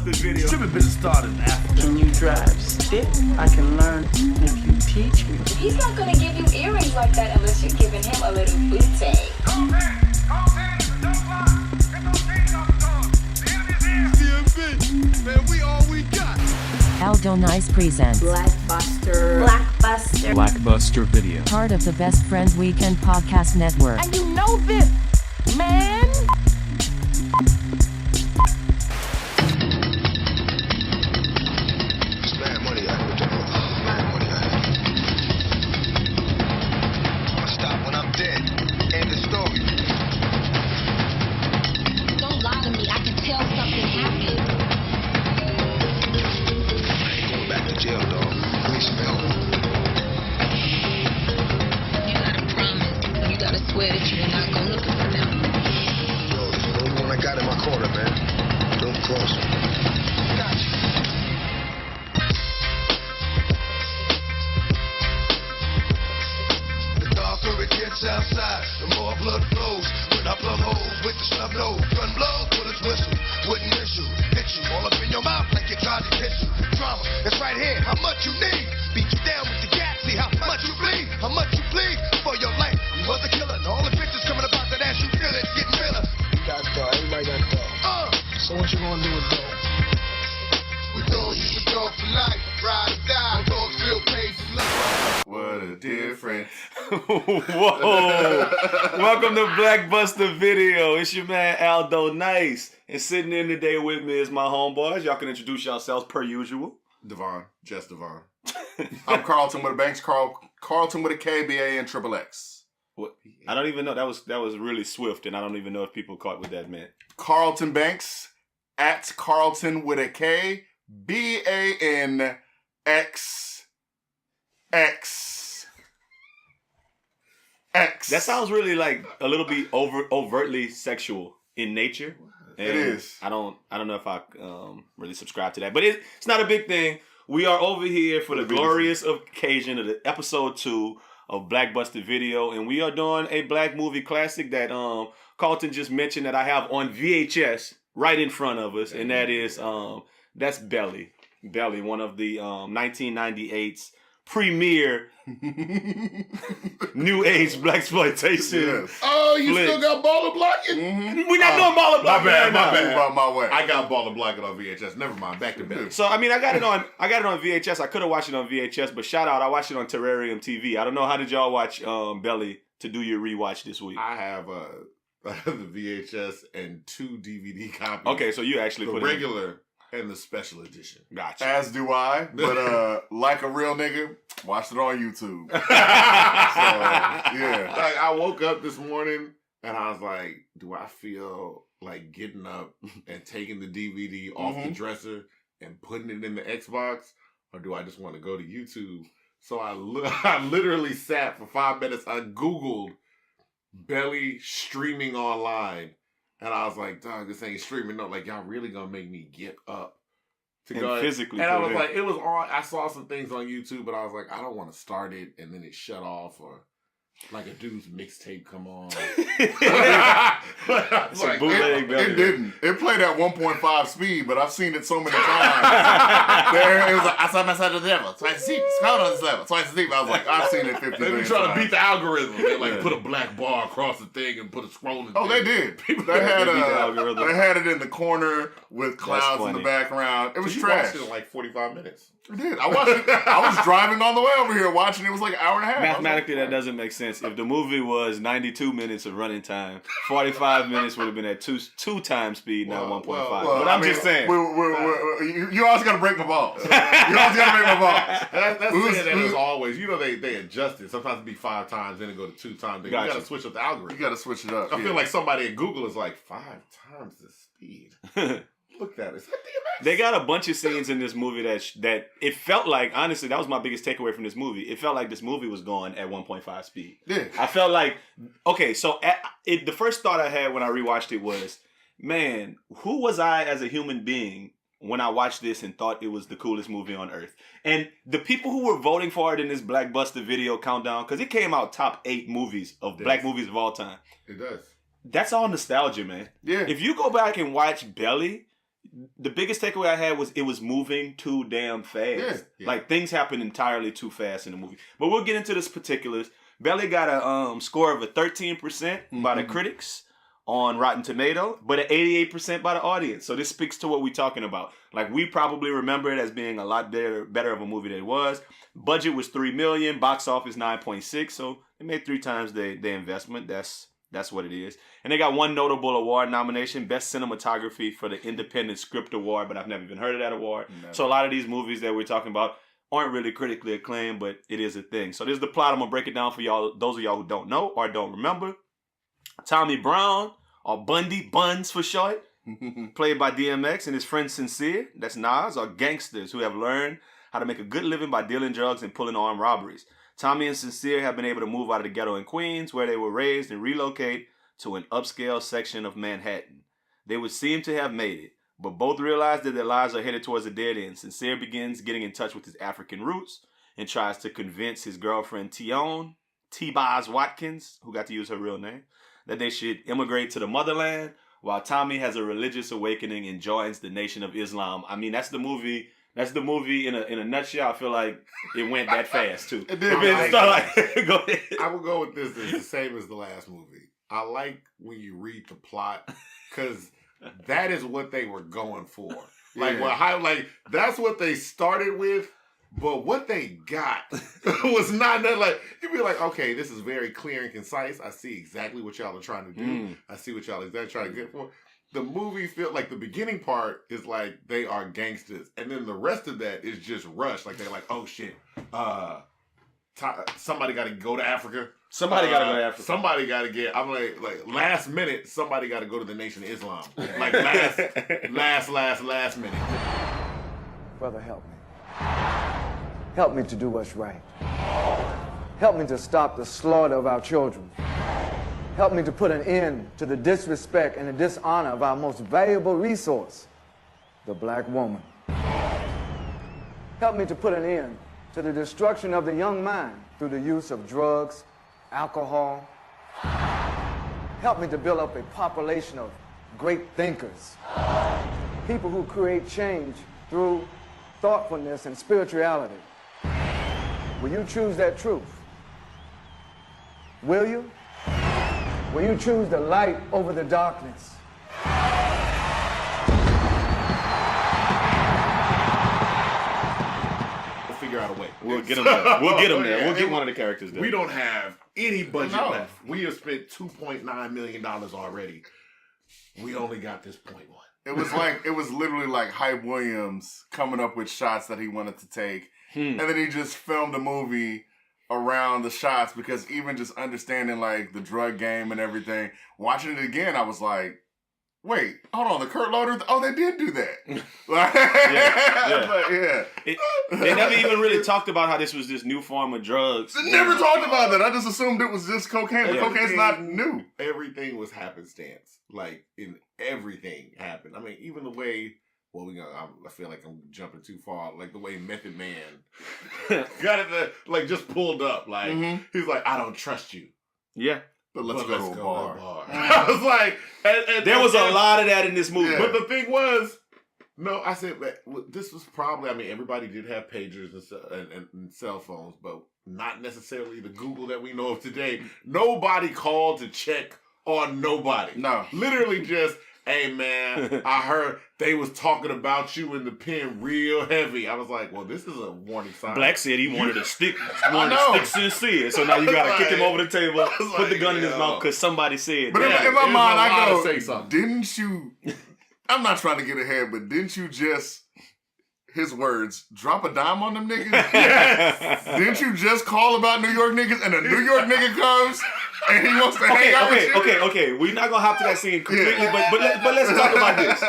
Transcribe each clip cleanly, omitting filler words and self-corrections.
BlackBuster video. Should have been started in Africa. Can you drive stick? I can learn if you teach me. He's not gonna give you earrings like that unless you're giving him a little booty. Call man, don't fly. Get those chains off the door. The enemy's here. CMB, man, we all we got. Aldo NICE presents BlackBuster. BlackBuster video. part of the Best Friends Weekend podcast network. And you know this, man. It's mad money out here, mad money out here. I'll stop when I'm dead. End of story. Don't lie to me. I can tell something happened. I ain't going back to jail, dog. I need some help. You gotta promise. You gotta swear that you're not gonna look for them. Yo, this is the only one I got in my corner, man. Don't cross me. Got you. The darker it gets outside, the more blood flows. When I plumb holes with the snub nose, gun blow, bullets whistle, wouldn't miss you, hit you all up in your mouth like you tried to kiss you. Drama, it's right here. How much you need? Beat you down with the gat. See how much you bleed, how much you bleed for your life. You was a killer, and all the bitches coming about that ass you feel it, getting realer. You got dough, everybody got dough. So what you gonna do with dough? We dogs, you for dog for life, ride or die. Dogs feel paid for life. What a difference. Whoa. Welcome to BlackBuster video. It's your man Aldo NICE. And sitting in today with me is my homeboys. Y'all can introduce yourselves per usual. Devaughn, just Devaughn. I'm Karlton with a Banxxx, Karlton with a KBA and Triple X. What? I don't even know. That was really swift, and I don't even know if people caught what that meant. Karlton Banxxx, at Karlton with a K, BANXX. That sounds really like a little bit overtly sexual in nature. And It is. I don't know if I really subscribe to that, but it's not a big thing. We are over here for the glorious occasion of the episode 2 of BlackBuster video, and we are doing a black movie classic that Karlton just mentioned that I have on VHS right in front of us, and that is that's Belly, one of the 1998's premier new age blaxploitation. Yes. Oh, you Flick. still got baller blocking? We're not doing baller My blocking bad, right my now. bad. About my way. I got baller blocking on VHS. Never mind. Back to Billy. So I mean, I got it on VHS. I could have watched it on VHS, but shout out, I watched it on Terrarium TV. I don't know, how did y'all watch Belly to do your rewatch this week? I have the VHS and 2 DVD copies. Okay, so you actually The put regular and the special edition. Gotcha. As do I, but like a real nigga, watched it on YouTube. So, yeah. Like, I woke up this morning and I was like, do I feel like getting up and taking the DVD off the dresser and putting it in the Xbox, or do I just want to go to YouTube? So I literally sat for 5 minutes. I Googled Belly streaming online. And I was like, dog, this ain't streaming. No, like, y'all really gonna make me get up to And go physically And I put was it in. like, it was on. I saw some things on YouTube, but I was like, I don't want to start it and then it shut off, or like a dude's mixtape come on. It's a bootleg Belly. It didn't. It played at 1.5 speed, but I've seen it so many times. It was like, I saw my side of the devil. Twice deep. Scroll on this level. Twice deep. I was like, I've seen it 50 They be million trying to times. beat the algorithm. They like Yeah. put a black bar across the thing and put a scrolling. Oh, they did. They had beat the algorithm. they had it in the corner with clouds in the funny. background. It was you trash. watched it in like 45 minutes. I did. I watched it. I was driving on the way over here watching it. It was like an hour and a half. Mathematically, that doesn't make sense. If the movie was 92 minutes of running time, 45 minutes would have been at two times speed, not 1.5. Well, but I'm just saying. You always got to break my balls. You always got to break my balls. That's Who's- saying that who's- as always. You know they adjust it. Sometimes it'd be 5 times, then it go to 2 times. Then Gotcha. You got to switch up the You algorithm. got to switch it up. I feel like somebody at Google is like 5 times the speed. Look at it. Is that DMX? They got a bunch of scenes in this movie that it felt like, honestly, that was my biggest takeaway from this movie. It felt like this movie was going at 1.5 speed. Yeah. I felt like, okay, so the first thought I had when I rewatched it was, man, who was I as a human being when I watched this and thought it was the coolest movie on earth? And the people who were voting for it in this BlackBuster video countdown, because it came out top 8 movies of black movies of all time. It does. That's all nostalgia, man. Yeah. If you go back and watch Belly, the biggest takeaway I had was it was moving too damn fast. Yeah. Like things happened entirely too fast in the movie. But we'll get into the particulars. Belly got a score of a 13% by the critics on Rotten Tomatoes, but an 88% by the audience. So this speaks to what we're talking about. Like we probably remember it as being a lot better of a movie than it was. Budget was $3 million, box office 9.6, so they made 3 times the investment. That's what it is. And they got one notable award nomination, Best Cinematography for the Independent Script Award, but I've never even heard of that award. Never. So a lot of these movies that we're talking about aren't really critically acclaimed, but it is a thing. So this is the plot. I'm going to break it down for y'all, those of y'all who don't know or don't remember. Tommy Brown, or Bundy, Buns for short, played by DMX, and his friend Sincere, that's Nas, are gangsters who have learned how to make a good living by dealing drugs and pulling armed robberies. Tommy and Sincere have been able to move out of the ghetto in Queens, where they were raised, and relocate to an upscale section of Manhattan. They would seem to have made it, but both realize that their lives are headed towards a dead end. Sincere begins getting in touch with his African roots and tries to convince his girlfriend T-Boz Watkins, who got to use her real name, that they should immigrate to the motherland, while Tommy has a religious awakening and joins the Nation of Islam. I mean, that's the movie. That's the movie in a nutshell. I feel like it went that fast too. It Go did. ahead. I would go with this as the same as the last movie. I like when you read the plot because that is what they were going for. Like, that's what they started with, but what they got was not that. Like, you'd be like, okay, this is very clear and concise. I see exactly what y'all are trying to do. I see what y'all exactly trying to get for. The movie feel like the beginning part is like they are gangsters, and then the rest of that is just rush. Like they're like, oh shit, somebody got to go to Africa. Somebody got to go to Africa. Somebody got to get. I'm like last minute. Somebody got to go to the Nation of Islam. Like last minute. Brother, help me. Help me to do what's right. Help me to stop the slaughter of our children. Help me to put an end to the disrespect and the dishonor of our most valuable resource, the black woman. Help me to put an end to the destruction of the young mind through the use of drugs, alcohol. Help me to build up a population of great thinkers, people who create change through thoughtfulness and spirituality. Will you choose that truth? Will you? Will you choose the light over the darkness? We'll figure out a way. We'll get them there. We'll get them there. Yeah, We'll get one of the characters there. We don't have any budget No. left. We have spent $2.9 million already. We only got this $0.1. It was literally like Hype Williams coming up with shots that he wanted to take. And then he just filmed a movie around the shots, because even just understanding like the drug game and everything, watching it again, I was like, wait, hold on, the Kurt Loder, they did do that. They never even really talked about how this was this new form of drugs. They never talked about that. I just assumed it was just cocaine, but cocaine's not new. Everything was happenstance. Like, everything happened. I mean, even the way, I feel like I'm jumping too far. Like the way Method Man got it, like just pulled up. Like, he's like, I don't trust you. Yeah. But let's go to a bar. I was like, there was a lot of that in this movie. Yeah. But the thing was, no, I said, this was probably, I mean, everybody did have pagers and cell phones, but not necessarily the Google that we know of today. Nobody called to check on nobody. No. Literally just, hey man, I heard they was talking about you in the pen real heavy. I was like, well, this is a warning sign. Black said he wanted to stick Sincere. So now you gotta kick him over the table, put the gun in his mouth because somebody said. But that. in my mind, I go, say something. Didn't you? I'm not trying to get ahead, but didn't you just, his words, drop a dime on them niggas? Yes. Didn't you just call about New York niggas and a New York nigga comes and he wants to hang out with you? Okay. We're not gonna hop to that scene completely, but let's talk about this.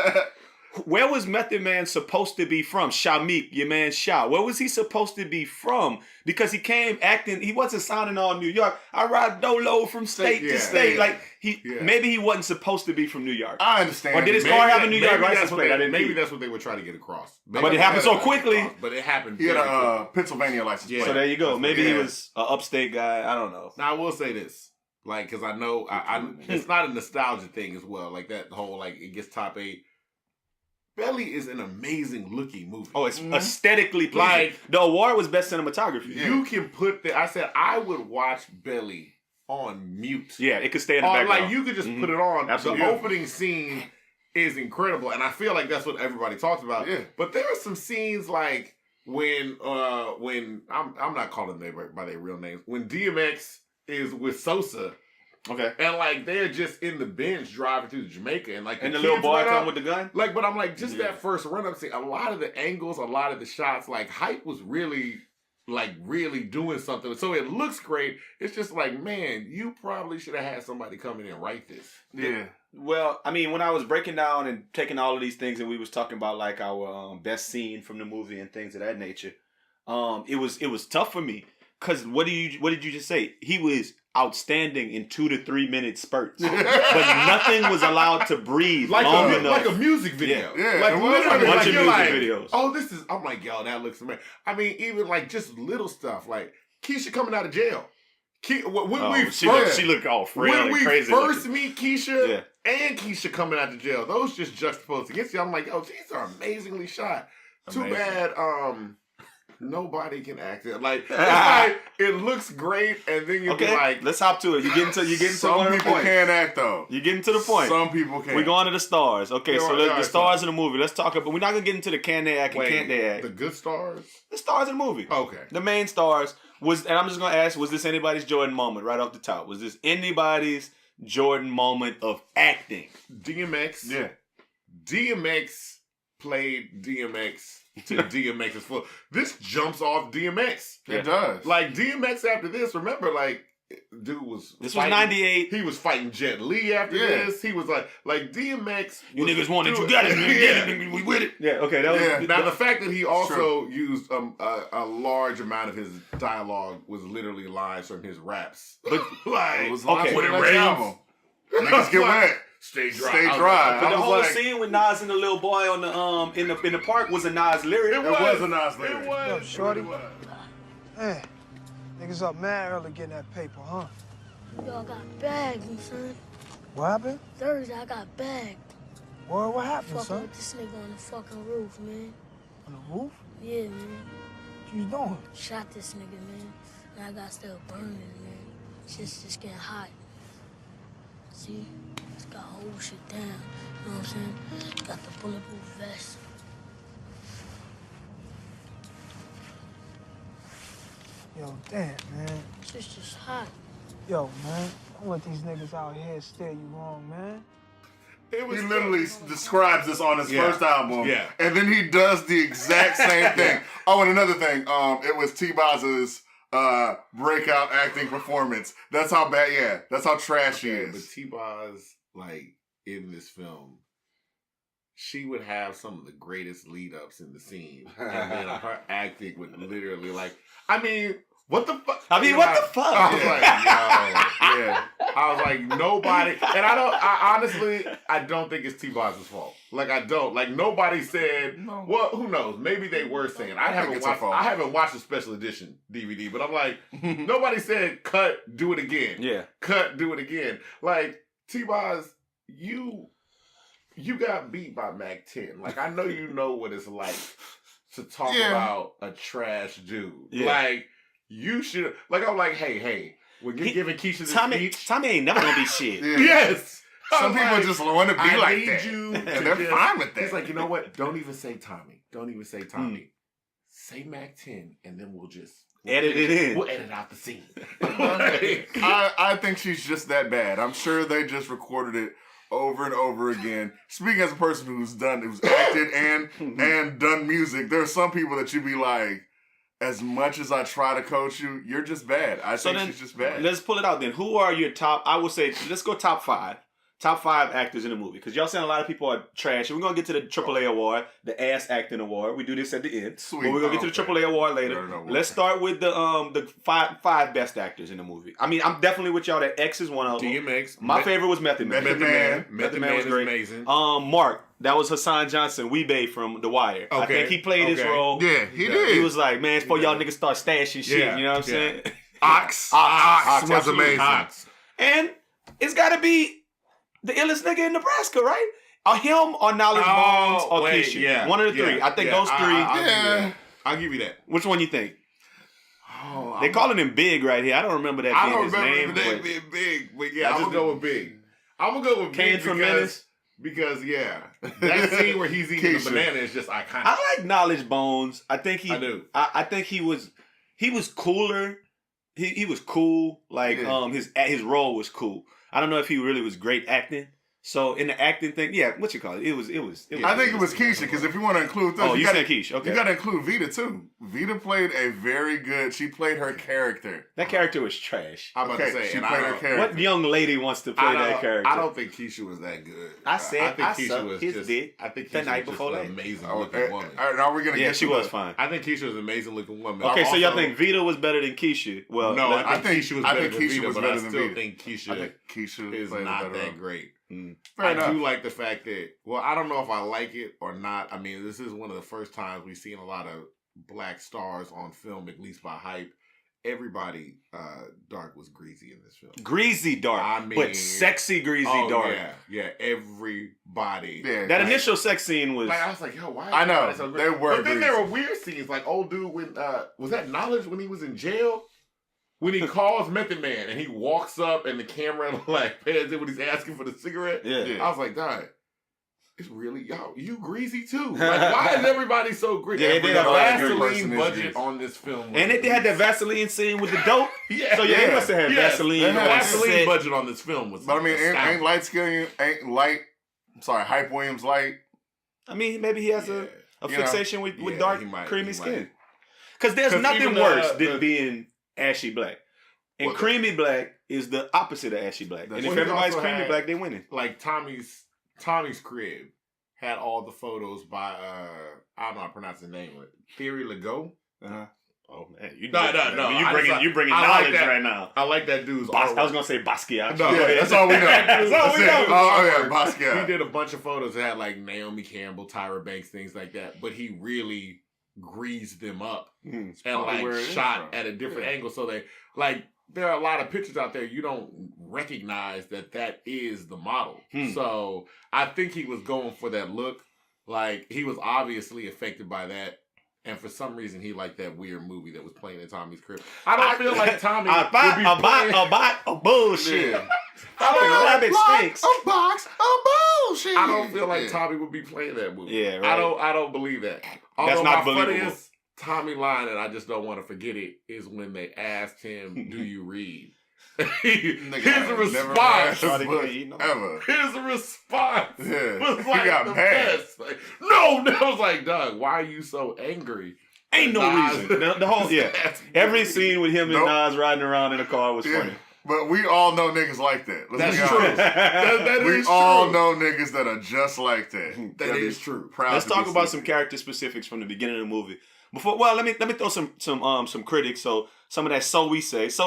Where was Method Man supposed to be from? Shamik, your man Sha. Where was he supposed to be from? Because he came acting, he wasn't sounding all New York. I ride dolo from state to state. Yeah. Like, maybe he wasn't supposed to be from New York. I understand. Or did his car have a New York license plate? Maybe that's what they were trying to get across. But it happened so quickly. But it happened. He had a Pennsylvania license plate. So there you go. Maybe he was an upstate guy. I don't know. Now, I will say this. Like, because I know, it's not a nostalgia thing as well. Like, that whole, like, it gets top 8. Belly is an amazing looking movie. Oh, it's aesthetically pleasing. Like, the award was best cinematography. You can put I said I would watch Belly on mute. Yeah, it could stay in the background. Like you could just put it on. Absolutely. The opening scene is incredible, and I feel like that's what everybody talks about. Yeah. But there are some scenes like when I'm not calling them by their real names. When DMX is with Sosa. Okay. And like they're just in the bench driving through Jamaica, and like the little boy come with the gun. Like, but I'm like, just that first run up scene, a lot of the angles, a lot of the shots, like Hype was really doing something. So it looks great. It's just like, man, you probably should have had somebody come in and write this. Yeah. Well, I mean, when I was breaking down and taking all of these things, and we was talking about like our best scene from the movie and things of that nature, it was tough for me because what did you just say? He was outstanding in 2 to 3 minute spurts, but nothing was allowed to breathe long enough. Like a music video. Yeah. Like literally, a bunch of music videos. Oh, this is. I'm like, yo, that looks amazing. I mean, even like just little stuff, like Keisha coming out of jail. She looked all frail and crazy. When we first meet Keisha and Keisha coming out of jail, those just juxtaposed against you. I'm like, oh, these are amazingly shot. Amazing. Too bad. Nobody can act it. Like, it's like it looks great, and then you'll be like, let's hop to it. You getting to some people can't act though. You getting to the point. Some people can't. We're going to the stars. Okay, so the stars in the movie. Let's talk about. We're not gonna get into the can they act and can't they act. The good stars. The stars in the movie. Okay. The main stars and I'm just gonna ask: was this anybody's Jordan moment right off the top? Was this anybody's Jordan moment of acting? DMX. Yeah. DMX played DMX. To DMX is full. This jumps off DMX. It does. Like DMX after this, remember, like dude was. This was 98. He was fighting Jet Li after this. He was like DMX. You niggas want it, you got it. We with it. Yeah. Okay. That was, now the fact that he also used a large amount of his dialogue was literally lines from his raps. But like it was lines from the album. Niggas get wet. Stay dry. Stay dry. But the whole scene with Nas and the little boy on the in the park was a Nas lyric. It was a Nas lyric. It was. Yo, shorty. Hey, niggas up mad early getting that paper, huh? Yo, I got bagged, son. What happened? Thursday, I got bagged. Boy, what happened, Fucking son? with this nigga on the fucking roof, man. On the roof? Yeah, man. What you doing? Shot this nigga, man. And I got still burning, man. Just getting hot. See? Just got whole shit down. You know what I'm saying? Got the bulletproof vest. Yo, damn, man. It's just hot. Yo, man, don't let these niggas out here steer you wrong, man. He literally describes this on his first album. Yeah. And then he does the exact same thing. Oh, and another thing, it was T-Boz's breakout acting performance. That's how bad, that's how trash he is. But T-Boz, like, in this film, she would have some of the greatest lead-ups in the scene. And then her acting would literally, like, I mean, what the fuck? I mean, what the fuck? I was like, yo, yeah. I was like, nobody, and I honestly don't think it's T-Boz's fault. Like, I don't. Like, nobody said, well, who knows? Maybe they were saying. I haven't watched the special edition DVD, but I'm like, nobody said, cut, do it again. Yeah. Cut, do it again. Like, T-Boz, you got beat by Mac 10. Like, I know you know what it's like to talk about a trash dude. Yeah. Like, you should, like, I'm like, hey, when you're giving Keisha this speech. Tommy ain't never gonna be shit. Yes. Some people just want to be like that. And they're fine with that. He's like, you know what? Don't even say Tommy. Don't even say Tommy. Say Mac 10, and then we'll edit it in. We'll edit out the scene. I think she's just that bad. I'm sure they just recorded it over and over again. Speaking as a person who's acted and done music, there are some people that you be like, as much as I try to coach you, you're just bad. I think she's just bad. Let's pull it out then. Who are your top, I would say, let's go top 5. Top 5 actors in the movie. Because y'all saying a lot of people are trash. And we're going to get to the AAA award, the ass acting award. We do this at the end. Sweet. But we're going to get to the AAA award later. Let's start with the five best actors in the movie. I mean, I'm definitely with y'all that X is one of them. DMX. My favorite was Method Man. Method Man was great. Amazing. Mark. That was Hassan Johnson, Weebay from The Wire. Okay. I think he played his role. Yeah, he did. He was like, man, it's before y'all niggas start stashing shit. You know what I'm saying? Ox was amazing. And it's got to be the illest nigga in Nebraska, right? Him or Knowledge Bones or wait, Keisha. yeah, One of the three. I think those three. I'll give you that. Which one you think? Oh, They calling him Big right here. I don't remember that being his name. I don't remember the name being Big, but yeah, I'm gonna go with Big. I'm gonna go with Kane Big from Menace. because that scene where he's eating the banana is just iconic. I like Knowledge Bones. I think he. I do. I think he was cooler. He was cool. Like his role was cool. I don't know if he really was great acting. So in the acting thing, what you call it? It was. I think it was Keisha because if you want to include this, you said Keisha. Okay, you got to include Vita too. Vita played a very good. She played her character. That character was trash. I'm about to say, she played her character. What young lady wants to play that character? I don't think Keisha was that good. I think Keisha was his just. dick. I think Keisha the night was before just an last. amazing looking woman. Now we're gonna get. She was fine. I think Keisha was an amazing looking woman. Okay, so y'all think Vita was better than Keisha? Well, no, I think Keisha was better than Vita, but I still think Keisha is not that great. Fair enough. I do like the fact that, well, I don't know if I like it or not. I mean, this is one of the first times we've seen a lot of black stars on film, at least by hype. Everybody dark was greasy in this film. Greasy dark, I mean, but sexy greasy dark. Yeah, everybody. Yeah, that initial sex scene was. Like, I was like, yo, why? I know so they were, but then there were weird scenes, like old dude when was that Knowledge when he was in jail? When he calls Method Man and he walks up and the camera like pans in when he's asking for the cigarette. Yeah. I was like, Dad, it's really y'all. You greasy too. Like, why is everybody so greasy? Yeah, the Vaseline budget on this film, and they had that Vaseline scene with the dope. So he must have had Vaseline. The Vaseline budget on this film was. But I mean, ain't light skin, ain't light. Sorry, Hype Williams light. I mean, maybe he has a fixation with dark, creamy skin. Because there's nothing worse than being ashy black. And creamy black is the opposite of ashy black. And if everybody's creamy black, they winning. Like Tommy's crib had all the photos by I don't know how to pronounce his name. Thierry Legault. Oh man, no. You bringing knowledge right now. I like that dude's. I was gonna say Basquiat. No, that's all we know. That's all we know. Oh yeah, Basquiat. He did a bunch of photos that had like Naomi Campbell, Tyra Banks, things like that. But he really greased them up and like shot at a different angle. So they like. There are a lot of pictures out there you don't recognize that is the model. So I think he was going for that look. Like, he was obviously affected by that. And for some reason, he liked that weird movie that was playing in Tommy's crib. I don't feel like Tommy would be playing... A bullshit. Yeah. Rabbit stinks. A box of bullshit. I don't feel like Tommy would be playing that movie. Yeah, right. I don't believe that. That's not believable. Funniest Tommy line, and I just don't want to forget it, is when they asked him, "Do you read?" His response ever. His response was like he got the mad. best. Like, no, I was like, Doug, why are you so angry? Ain't no reason. The whole every scene with him and Nas riding around in a car was funny. But we all know niggas like that. That's true. That we is all true. know niggas that are just like that. That is true. Let's talk about some character specifics from the beginning of the movie. Let me throw some critics. So some of that so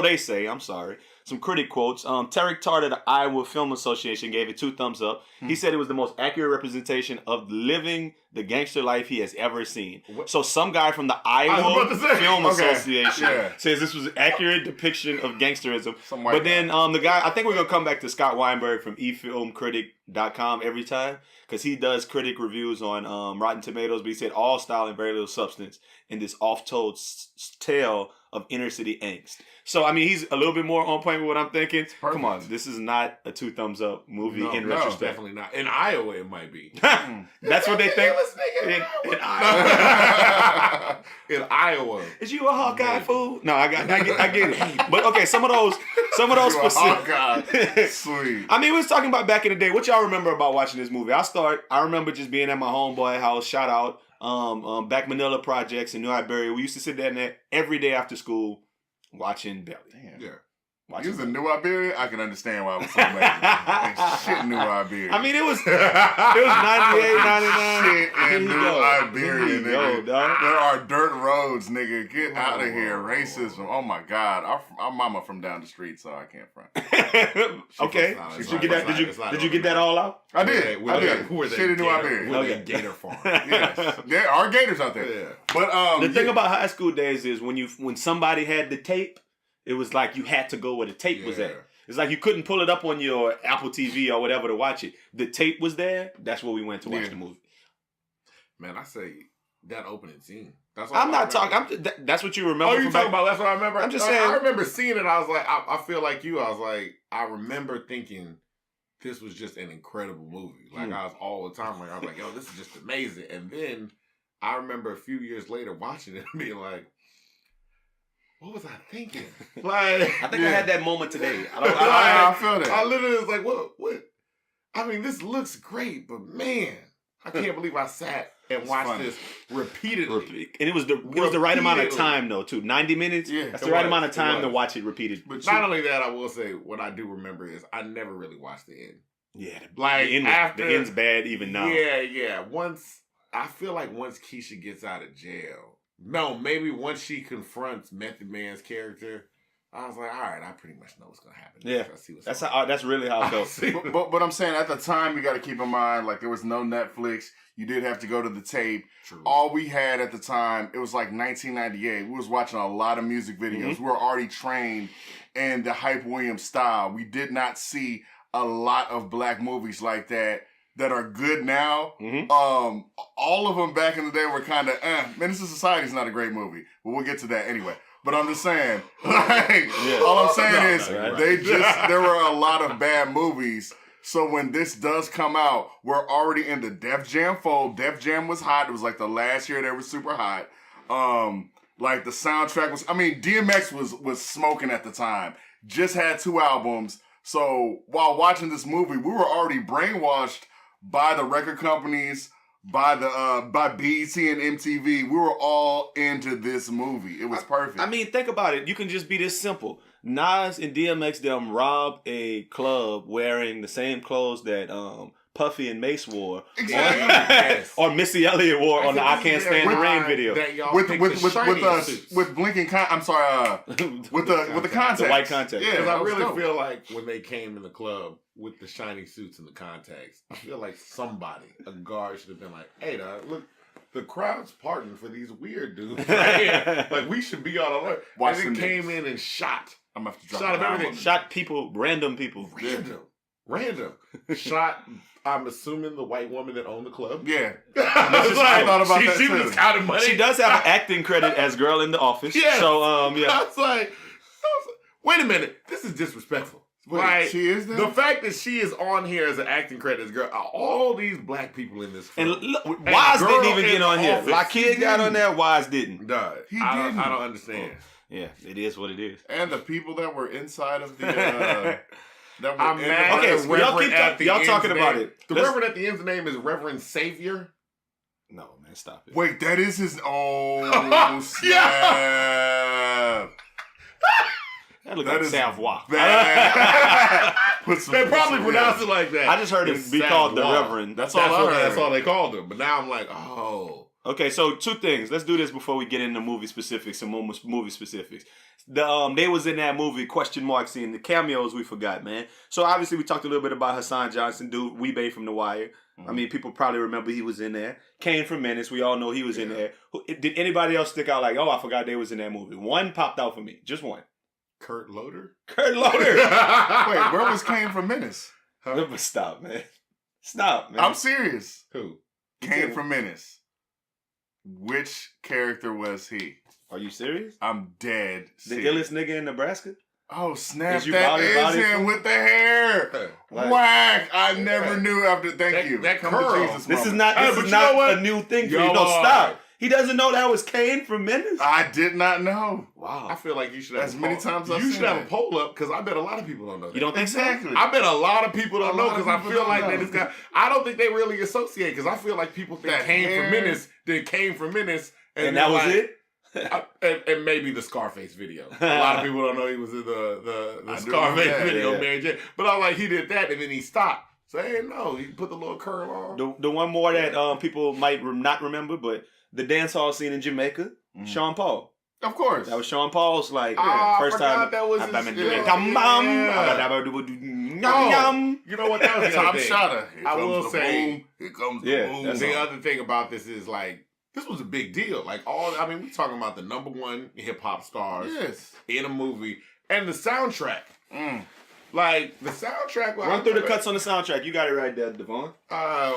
they say. I'm sorry. Some critic quotes. Tarek Tart of the Iowa Film Association gave it 2 thumbs up. He said it was the most accurate representation of living the gangster life he has ever seen. So some guy from the Iowa Film Association says this was an accurate depiction of gangsterism. But then the guy, I think we're going to come back to Scott Weinberg from efilmcritic.com every time, because he does critic reviews on Rotten Tomatoes, but he said all style and very little substance in this oft-told tale of inner city angst. So, I mean, he's a little bit more on point with what I'm thinking. Come on, this is not a 2 thumbs up movie in retrospect. Definitely not. In Iowa, it might be. That's what they think. In Iowa. In Iowa. Is you a Hawkeye fool? No, I get it. But okay, some of those specific. Hawkeye. Sweet. I mean, we was talking about back in the day. What y'all remember about watching this movie? I remember just being at my homeboy house. Shout out. Back Manila Projects in New Iberia. We used to sit down there every day after school watching Belly. Damn. Yeah. You was in New Iberia? I can understand why it was so amazing. Shit in New Iberia. I mean, it was 98, 99. Shit in New Iberia, nigga. There are dirt roads, nigga. Get out of here. Racism. Oh my God. Our mama from down the street, so I can't front. Okay. Did you get that all out? I did. Shit in New Iberia. Okay. Gator farm. Yes. There are gators out there. Yeah. But the thing about high school days is when somebody had the tape, it was like you had to go where the tape was at. It It's like you couldn't pull it up on your Apple TV or whatever to watch it. The tape was there. That's where we went to watch the movie. Man, I say that opening scene. That's I'm not talking. That's what you remember. Oh, you talking about? That's what I remember. I'm just saying. I remember seeing it. I was like, I feel like you. I was like, I remember thinking this was just an incredible movie. Like I was all the time. Like I was like, yo, this is just amazing. And then I remember a few years later watching it and being like, what was I thinking? Like I think I had that moment today. I feel that. I literally was like, what? I mean, this looks great, but man, I can't believe I sat and watched this repeatedly. And it was the right amount of time though, too. 90 minutes? Yeah. That's the right amount of time to watch it repeated. But not only that, I will say what I do remember is I never really watched the end. Yeah. Like the end's bad even now. Yeah. I feel like once Keisha gets out of jail, maybe once she confronts Method Man's character, I was like, all right, I pretty much know what's gonna happen. Yeah, I see what's that's really how I felt. But I'm saying at the time you got to keep in mind, like there was no Netflix. You did have to go to the tape. True. All we had at the time, it was like 1998. We was watching a lot of music videos. We were already trained in the Hype Williams style. We did not see a lot of black movies like that are good now. All of them back in the day were kind of, Menace to Society is not a great movie, but we'll get to that anyway. But I'm just saying, like, all I'm saying is there were a lot of bad movies. So when this does come out, we're already in the Def Jam fold. Def Jam was hot. It was like the last year they were super hot. Like the soundtrack was, DMX was smoking at the time. Just had 2 albums. So while watching this movie, we were already brainwashed by the record companies, by BET and MTV. We were all into this movie. It was perfect. Think about it. You can just be this simple. Nas and DMX them robbed a club wearing the same clothes that Puffy and Mace wore. Exactly. Or Missy Elliott wore on the I Can't Stand the Rain video. With blinking with the contacts. The white contacts. Yeah, because I really feel like when they came in the club with the shiny suits and the contacts, I feel like a guard should have been like, hey, look, the crowd's parting for these weird dudes. Right? Like, we should be on alert. And they came in and shot. I'm going to have to drop shot everything. Shot people, random people. Random. Shot, I'm assuming, the white woman that owned the club. Yeah. I thought about that she too. was counting money. She does have an acting credit as Girl in the Office. Yeah. So, yeah. I was like, wait a minite. This is disrespectful. Wait, she is there? The fact that she is on here as an acting credit as Girl, all these black people in this film. And look, Wise didn't even get on here. Lakia got on there, Wise didn't. No, he didn't. I don't understand. Yeah, it is what it is. And the people that were inside of the... I'm mad. Okay, so y'all talking about it. The Reverend at the end's name is Reverend Savior. No, man, stop it. Wait, that is his... Oh, snap. That looks like Savoie. They probably pronounce it like that. I just heard it be called the Reverend. That's all I heard. That's all they called him. But now I'm like, oh. Okay, so 2 things. Let's do this before we get into movie specifics. Some more movie specifics. They was in that movie, question mark scene. The cameos we forgot, man. So obviously we talked a little bit about Hassan Johnson, dude, Weebay from The Wire. People probably remember he was in there. Kane from Menace, we all know he was in there. Did anybody else stick out like, oh, I forgot they was in that movie? One popped out for me. Just one. Kurt Loder? Kurt Loder! Wait, where was Kane from Menace? Stop, man. Stop, man. I'm serious. Who? Kane from Menace. Which character was he? Are you serious? I'm dead serious. The illest nigga in Nebraska? Oh, snap. That is him with the hair. Whack. I never knew after. Thank you. That curl. This is not a new thing for you. No, stop. He doesn't know that was Kane from Menace? I did not know. Wow. I feel like you should have as many times I've You seen should have that. a poll up because I bet a lot of people don't know that. You don't think exactly? I bet a lot of people don't know because I feel like that this guy. I don't think they really associate because I feel like people think that Kane from Menace. Then Kane from Menace, and that was it. And maybe the Scarface video. A lot of people don't know he was in the Scarface video, Mary J. But I'm like, he did that and then he stopped. So hey, no, he put the little curl on. The one more that people might not remember, but the dance hall scene in Jamaica, Sean Paul. Of course. That was Sean Paul's first time. That was You know what? That was Tom Shotta. I will say, here comes the boom. The other thing about this is like, this was a big deal. Like we're talking about the #1 hip hop stars in a movie and the soundtrack. Like the soundtrack. Run through the cuts on the soundtrack. You got it right there, Devaughn.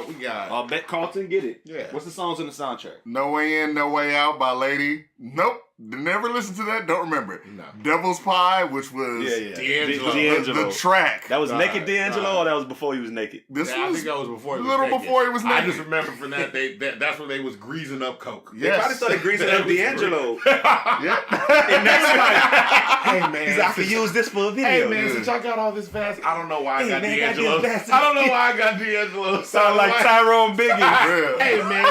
We got. I'll bet Karlton get it. Yeah. What's the songs on the soundtrack? No Way In, No Way Out by Lady. Nope. Never listened to that. Don't remember it. No. Devil's Pie, which was D'Angelo. The track. That was Naked D'Angelo, or that was before he was naked? This I was think that was before. a little before he was naked. I just remember from that that's when they was greasing up coke. They probably started greasing up D'Angelo. Yeah. And that's like, hey man, he's like, I could use this for a video. Hey man, since y'all got all this fast, I don't know why I got man, D'Angelo. I I don't know why I got D'Angelo. Sound like Tyrone Biggins. Yeah. Hey man,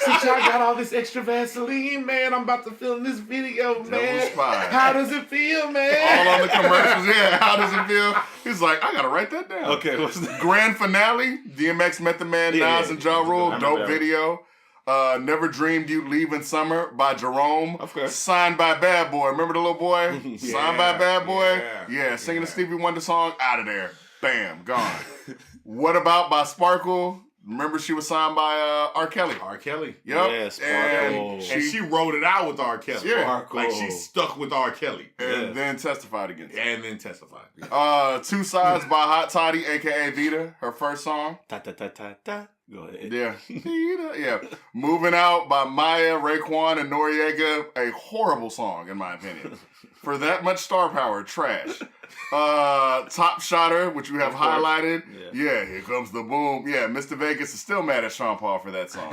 since y'all got all this extra Vaseline, man, I'm about to film this video, man. Devil's Pie. How does it feel, man? All on the commercials. Yeah. How does it feel? He's like, I gotta write that down. Okay, what's the Grand Finale. DMX, Method Man, Nas, and Ja Rule. Dope video. Never Dreamed You'd Leave in Summer by Jerome. Of course. Signed by Bad Boy. Remember the little boy? Signed by Bad Boy? Yeah. Singing the Stevie Wonder song. Out of there. Bam. Gone. What About by Sparkle. Remember she was signed by R. Kelly. R. Kelly. Yep. Yeah, Sparkle. And she wrote it out with R. Kelly. Yeah. Sparkle. Like she stuck with R. Kelly. And then testified against him. And then testified. Two Sides by Hot Toddy, a.k.a. Vita. Her first song. ta ta ta ta ta? Go ahead. Yeah. Yeah. Moving Out by Maya, Raekwon, and Noriega. A horrible song, in my opinion. For that much star power, trash. Top Shotter, which you have highlighted. Yeah, Here Comes the Boom. Yeah, Mr. Vegas is still mad at Sean Paul for that song.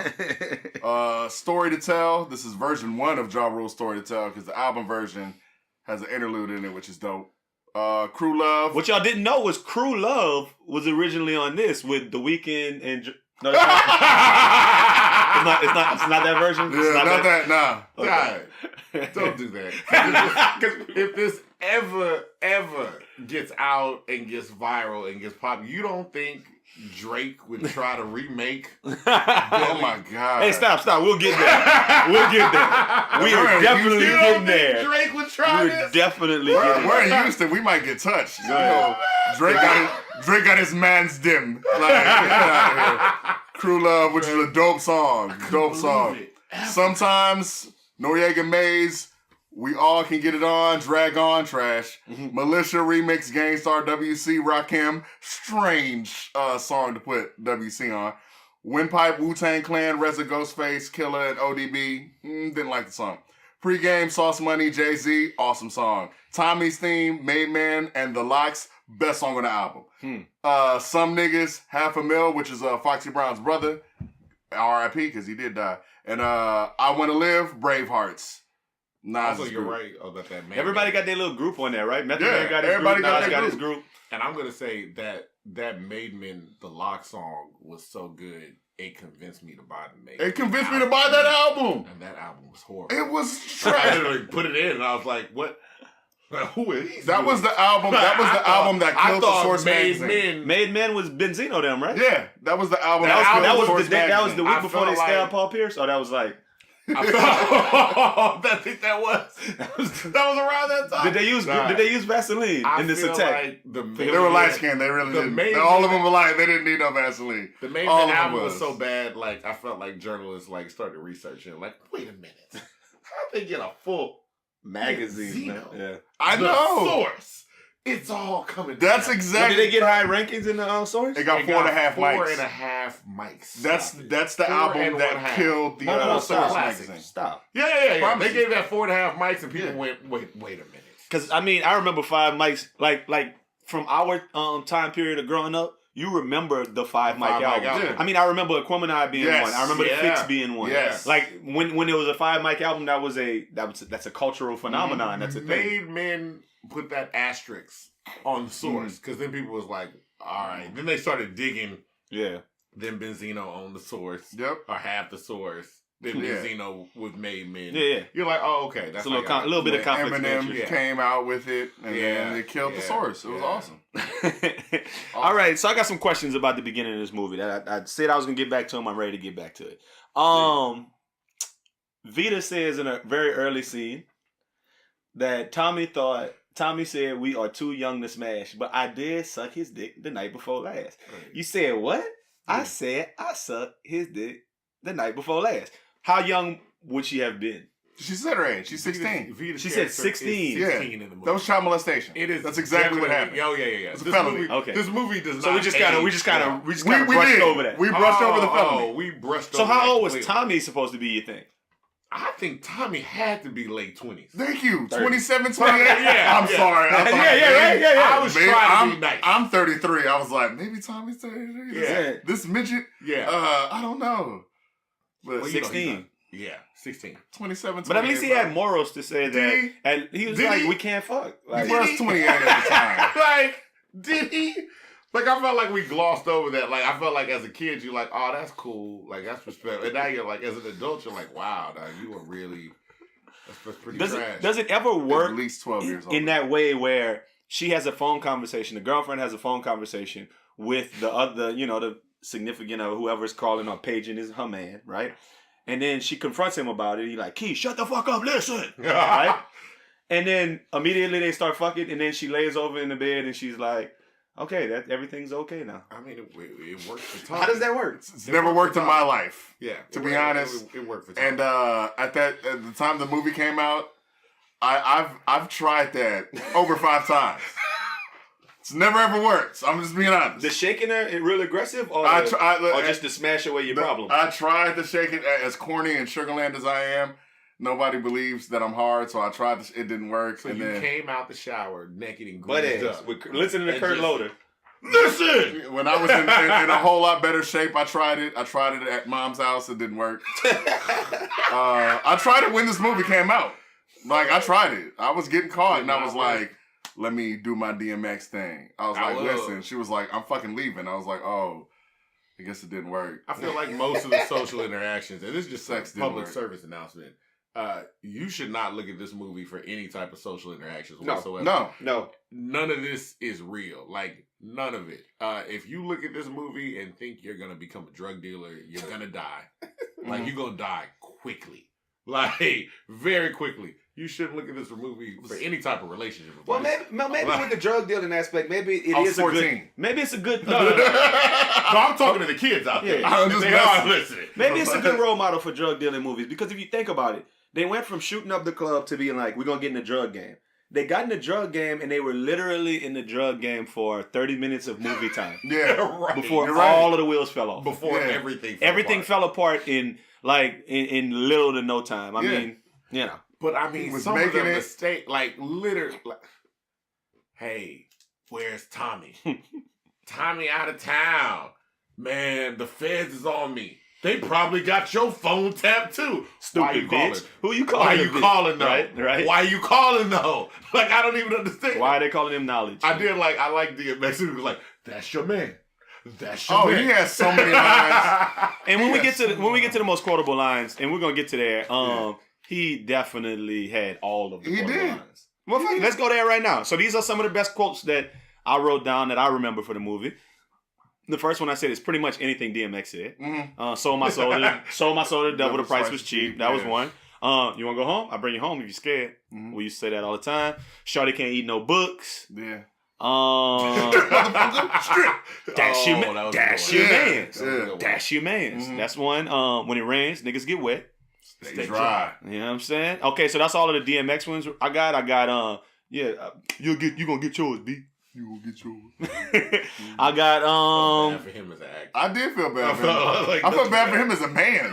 Story to Tell. This is version 1 of Ja Rule's Story to Tell, because the album version has an interlude in it, which is dope. Crew Love. What y'all didn't know was Crew Love was originally on this with The Weeknd and... No, it's not that version? Yeah, not that, nah. Okay. Don't do that. Because if this ever gets out and gets viral and gets popular, you don't think Drake would try to remake? Oh my God. Hey, stop. We'll get there. We are definitely getting there. Drake would try We're definitely getting there. We're in Houston. We might get touched. You know, Drake got his man's dim. Like, get out of here. Crew Love, which is a dope song. Dope song. Sometimes Noriega Maze, We All Can Get It On, Drag On, trash. Militia remix, Gangstar, WC, Rakim. Strange song to put WC on. Windpipe, Wu-Tang Clan, Reza Ghostface, Killer, and ODB. Didn't like the song. Pre-game, Sauce Money, Jay-Z, awesome song. Tommy's Theme, Made Man, and The Locks, best song on the album. Some Niggas, Half a Mil, which is Foxy Brown's brother. R.I.P. because he did die. And I Want to Live, Bravehearts. Nas Also, you're right about that, man. Everybody got their little group on there, right? Method Yeah, Man got his everybody group, got Nas their got his group. group. And I'm going to say that Made Men, the Lock song, was so good, it convinced me to buy the Made Men. It convinced me to buy that album. And that album was horrible. It was I trash. literally put it in and I was like, what? Who is he? That was the album that killed the Source magazine. Made Men was Benzino them, right? Yeah, that was the album That was Source the magazine. week before they stabbed Paul Pierce? Or that was like... I think that was around that time. Did they use Vaseline in this attack? Like they were light skinned. They really didn't. All of them were like they didn't need no Vaseline. The Made Men album was so bad. Like I felt like journalists like started researching. Like, wait a minute, how'd they get a full magazine? Yeah, I know. Source. It's all coming. That's down. exactly. Did they get high rankings in the Source? They got 4.5 mics. 4.5 mics. That's the album that killed the Source magazine. Stop. Yeah. They gave that 4.5 mics, and people went, wait a minute. Because I mean, I remember 5 mics. Like from our time period of growing up. You remember the 5 mic album. Yeah. I mean, I remember Aquemini being one. I remember the Fix being one. Yes. Like when there was a 5 mic album, that's a cultural phenomenon. That's a thing. Made Men put that asterisk on the Source because then people was like, all right. Then they started digging. Yeah. Then Benzino owned the Source. Yep. Or half the Source. Then Benzino was Made Men. Yeah. You're like, oh, okay. That's a little bit of conflict. Eminem came out with it, and then it killed the Source. It was awesome. All right, so I got some questions about the beginning of this movie that I said I was gonna get back to them. I'm ready to get back to it. Vita says in a very early scene that Tommy said we are too young to smash, but I did suck his dick the night before last. Right. You said what? I said I sucked his dick the night before last. How young would she have been? She said her age. She's 16. She said 16. 16 in the movie. That was child molestation. It is. That's exactly what happened. Oh yeah. It's a felony. This movie does not. So we just kind of We brushed did. over that. We brushed over the felony. Oh, we brushed So over how that old was completely. Tommy supposed to be, you think? I think Tommy had to be late 20s. Thank you. 30. 27, 28. Yeah, I'm sorry. I thought, I was maybe trying to be nice. I'm 33. I was like, maybe Tommy's 33. Yeah. This midget. Yeah. I don't know. But Well, 16. Yeah, 16. 27, 28. But at least he had morals to say Did that. he? And he was Did like, he? we can't fuck. Like, He was 28 at the time. Like, did he? Like, I felt like we glossed over that. Like, I felt like as a kid, you're like, oh, that's cool. Like, that's respectful. And now you're like, as an adult, you're like, wow, dog, you were really, that's pretty trash. Does it ever work At least 12 years old. in that way where she has a phone conversation, the girlfriend has a phone conversation with the other, the significant of whoever's calling or paging is her man, right? And then she confronts him about it. He's like, Key, shut the fuck up, listen. Right? And then immediately they start fucking, and then she lays over in the bed and she's like, okay, everything's okay now. I mean, it worked for Tom. How does that work? It's never worked in my life. Yeah. To be honest. It worked for Tom. And at the time the movie came out, I've tried that over 5 times. It's never ever worked. I'm just being honest. The shaking her, it real aggressive, or just to smash away your problem? I tried to shake it as corny and Sugarland as I am. Nobody believes that I'm hard, so I tried to. It didn't work. So and you then came out the shower naked and butt greased ass. up. Listening to And Kurt just- Loder. Listen! when I was in a whole lot better shape, I tried it. I tried it at Mom's house. It didn't work. I tried it when this movie came out. Like, I tried it. I was getting caught, and I was like, let me do my DMX thing. I was like, listen. She was like, I'm fucking leaving. I was like, oh, I guess it didn't work. I feel like most of the social interactions, and this is just Sex a public didn't work. service announcement, you should not look at this movie for any type of social interactions whatsoever. No. None of this is real. Like, none of it. If you look at this movie and think you're going to become a drug dealer, you're going to die. Like, you're going to die quickly. Like, very quickly. You shouldn't look at this movie for any type of relationship. Well, maybe with the drug dealing aspect, maybe it I was is 14. a good. Maybe it's a good. No, I'm talking to the kids out there. Yeah. They are listening. Maybe it's a good role model for drug dealing movies because if you think about it, they went from shooting up the club to being like, we're gonna get in the drug game. They got in the drug game and they were literally in the drug game for 30 minutes of movie time. Yeah, right. Before You're right. all of the wheels fell off. Before everything fell apart in little to no time. I mean, But I mean, was some of the making it- mistake, like literally, like, hey, where's Tommy? Tommy out of town. Man, the feds is on me. They probably got your phone tapped too. Why you Stupid calling? bitch. Who you calling? Why a you bitch? calling though? Right. Why you calling though? Like, I don't even understand. Why are they calling him knowledge? I like DMX. He was like, that's your man. That's your man. He has so many lines. And when we get to the most quotable lines, and we're gonna get to there, he definitely had all of the quotable did. lines. Well, fuck it, let's go there right now. So these are some of the best quotes that I wrote down that I remember for the movie. The first one I said is pretty much anything DMX said. Mm-hmm. Sold my soda, double the price was cheap. That was one. You want to go home? I'll bring you home if you're scared. Mm-hmm. We used to say that all the time. Shorty can't eat no books. Yeah. That's your man. That's your man's. Yeah. That's your man's. Mm-hmm. That's one. When it rains, niggas get wet. Stay dry. You know what I'm saying? Okay, so that's all of the DMX ones I got. You gonna get yours, B. You will get yours. I got bad for him as an actor. I did feel bad for him. Like, I felt bad for him as a man.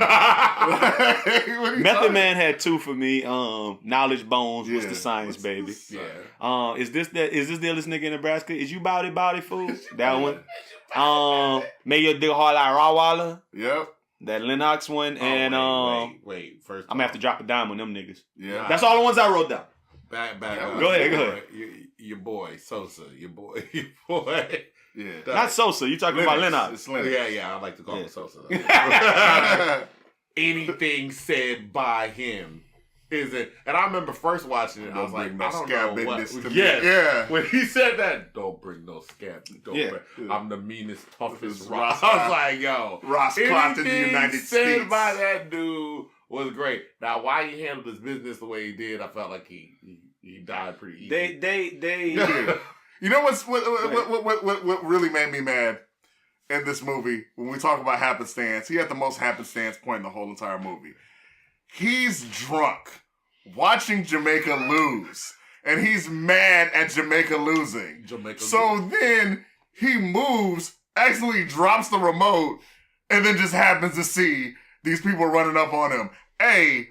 Method Man had 2 for me. Knowledge Bones was the science, baby. Yeah. Is this the illest nigga in Nebraska? Is you body fool? That one. May your dick hard like Rawwalla. Yep. That Lennox one. And wait. First, I'm gonna have to drop a dime on them niggas. Yeah. That's all the ones I wrote down. Back. Go ahead. Your boy Sosa. Your boy. Yeah. Not Sosa. You talking about Lennox? It's Lennox. Yeah. I like to call him Sosa. Anything said by him isn't. And I remember first watching it. I was like, I don't know what. Yeah. When he said that, don't bring no scab. I'm the meanest, toughest Ross. I was like, yo, Ross Clark in the United said States. by that dude was great. Now, why he handled his business the way he did, I felt like he died pretty easy. They You know what really made me mad in this movie when we talk about happenstance? He had the most happenstance point in the whole entire movie. He's drunk watching Jamaica lose. And he's mad at Jamaica losing. Then he moves, accidentally drops the remote, and then just happens to see these people running up on him. Hey,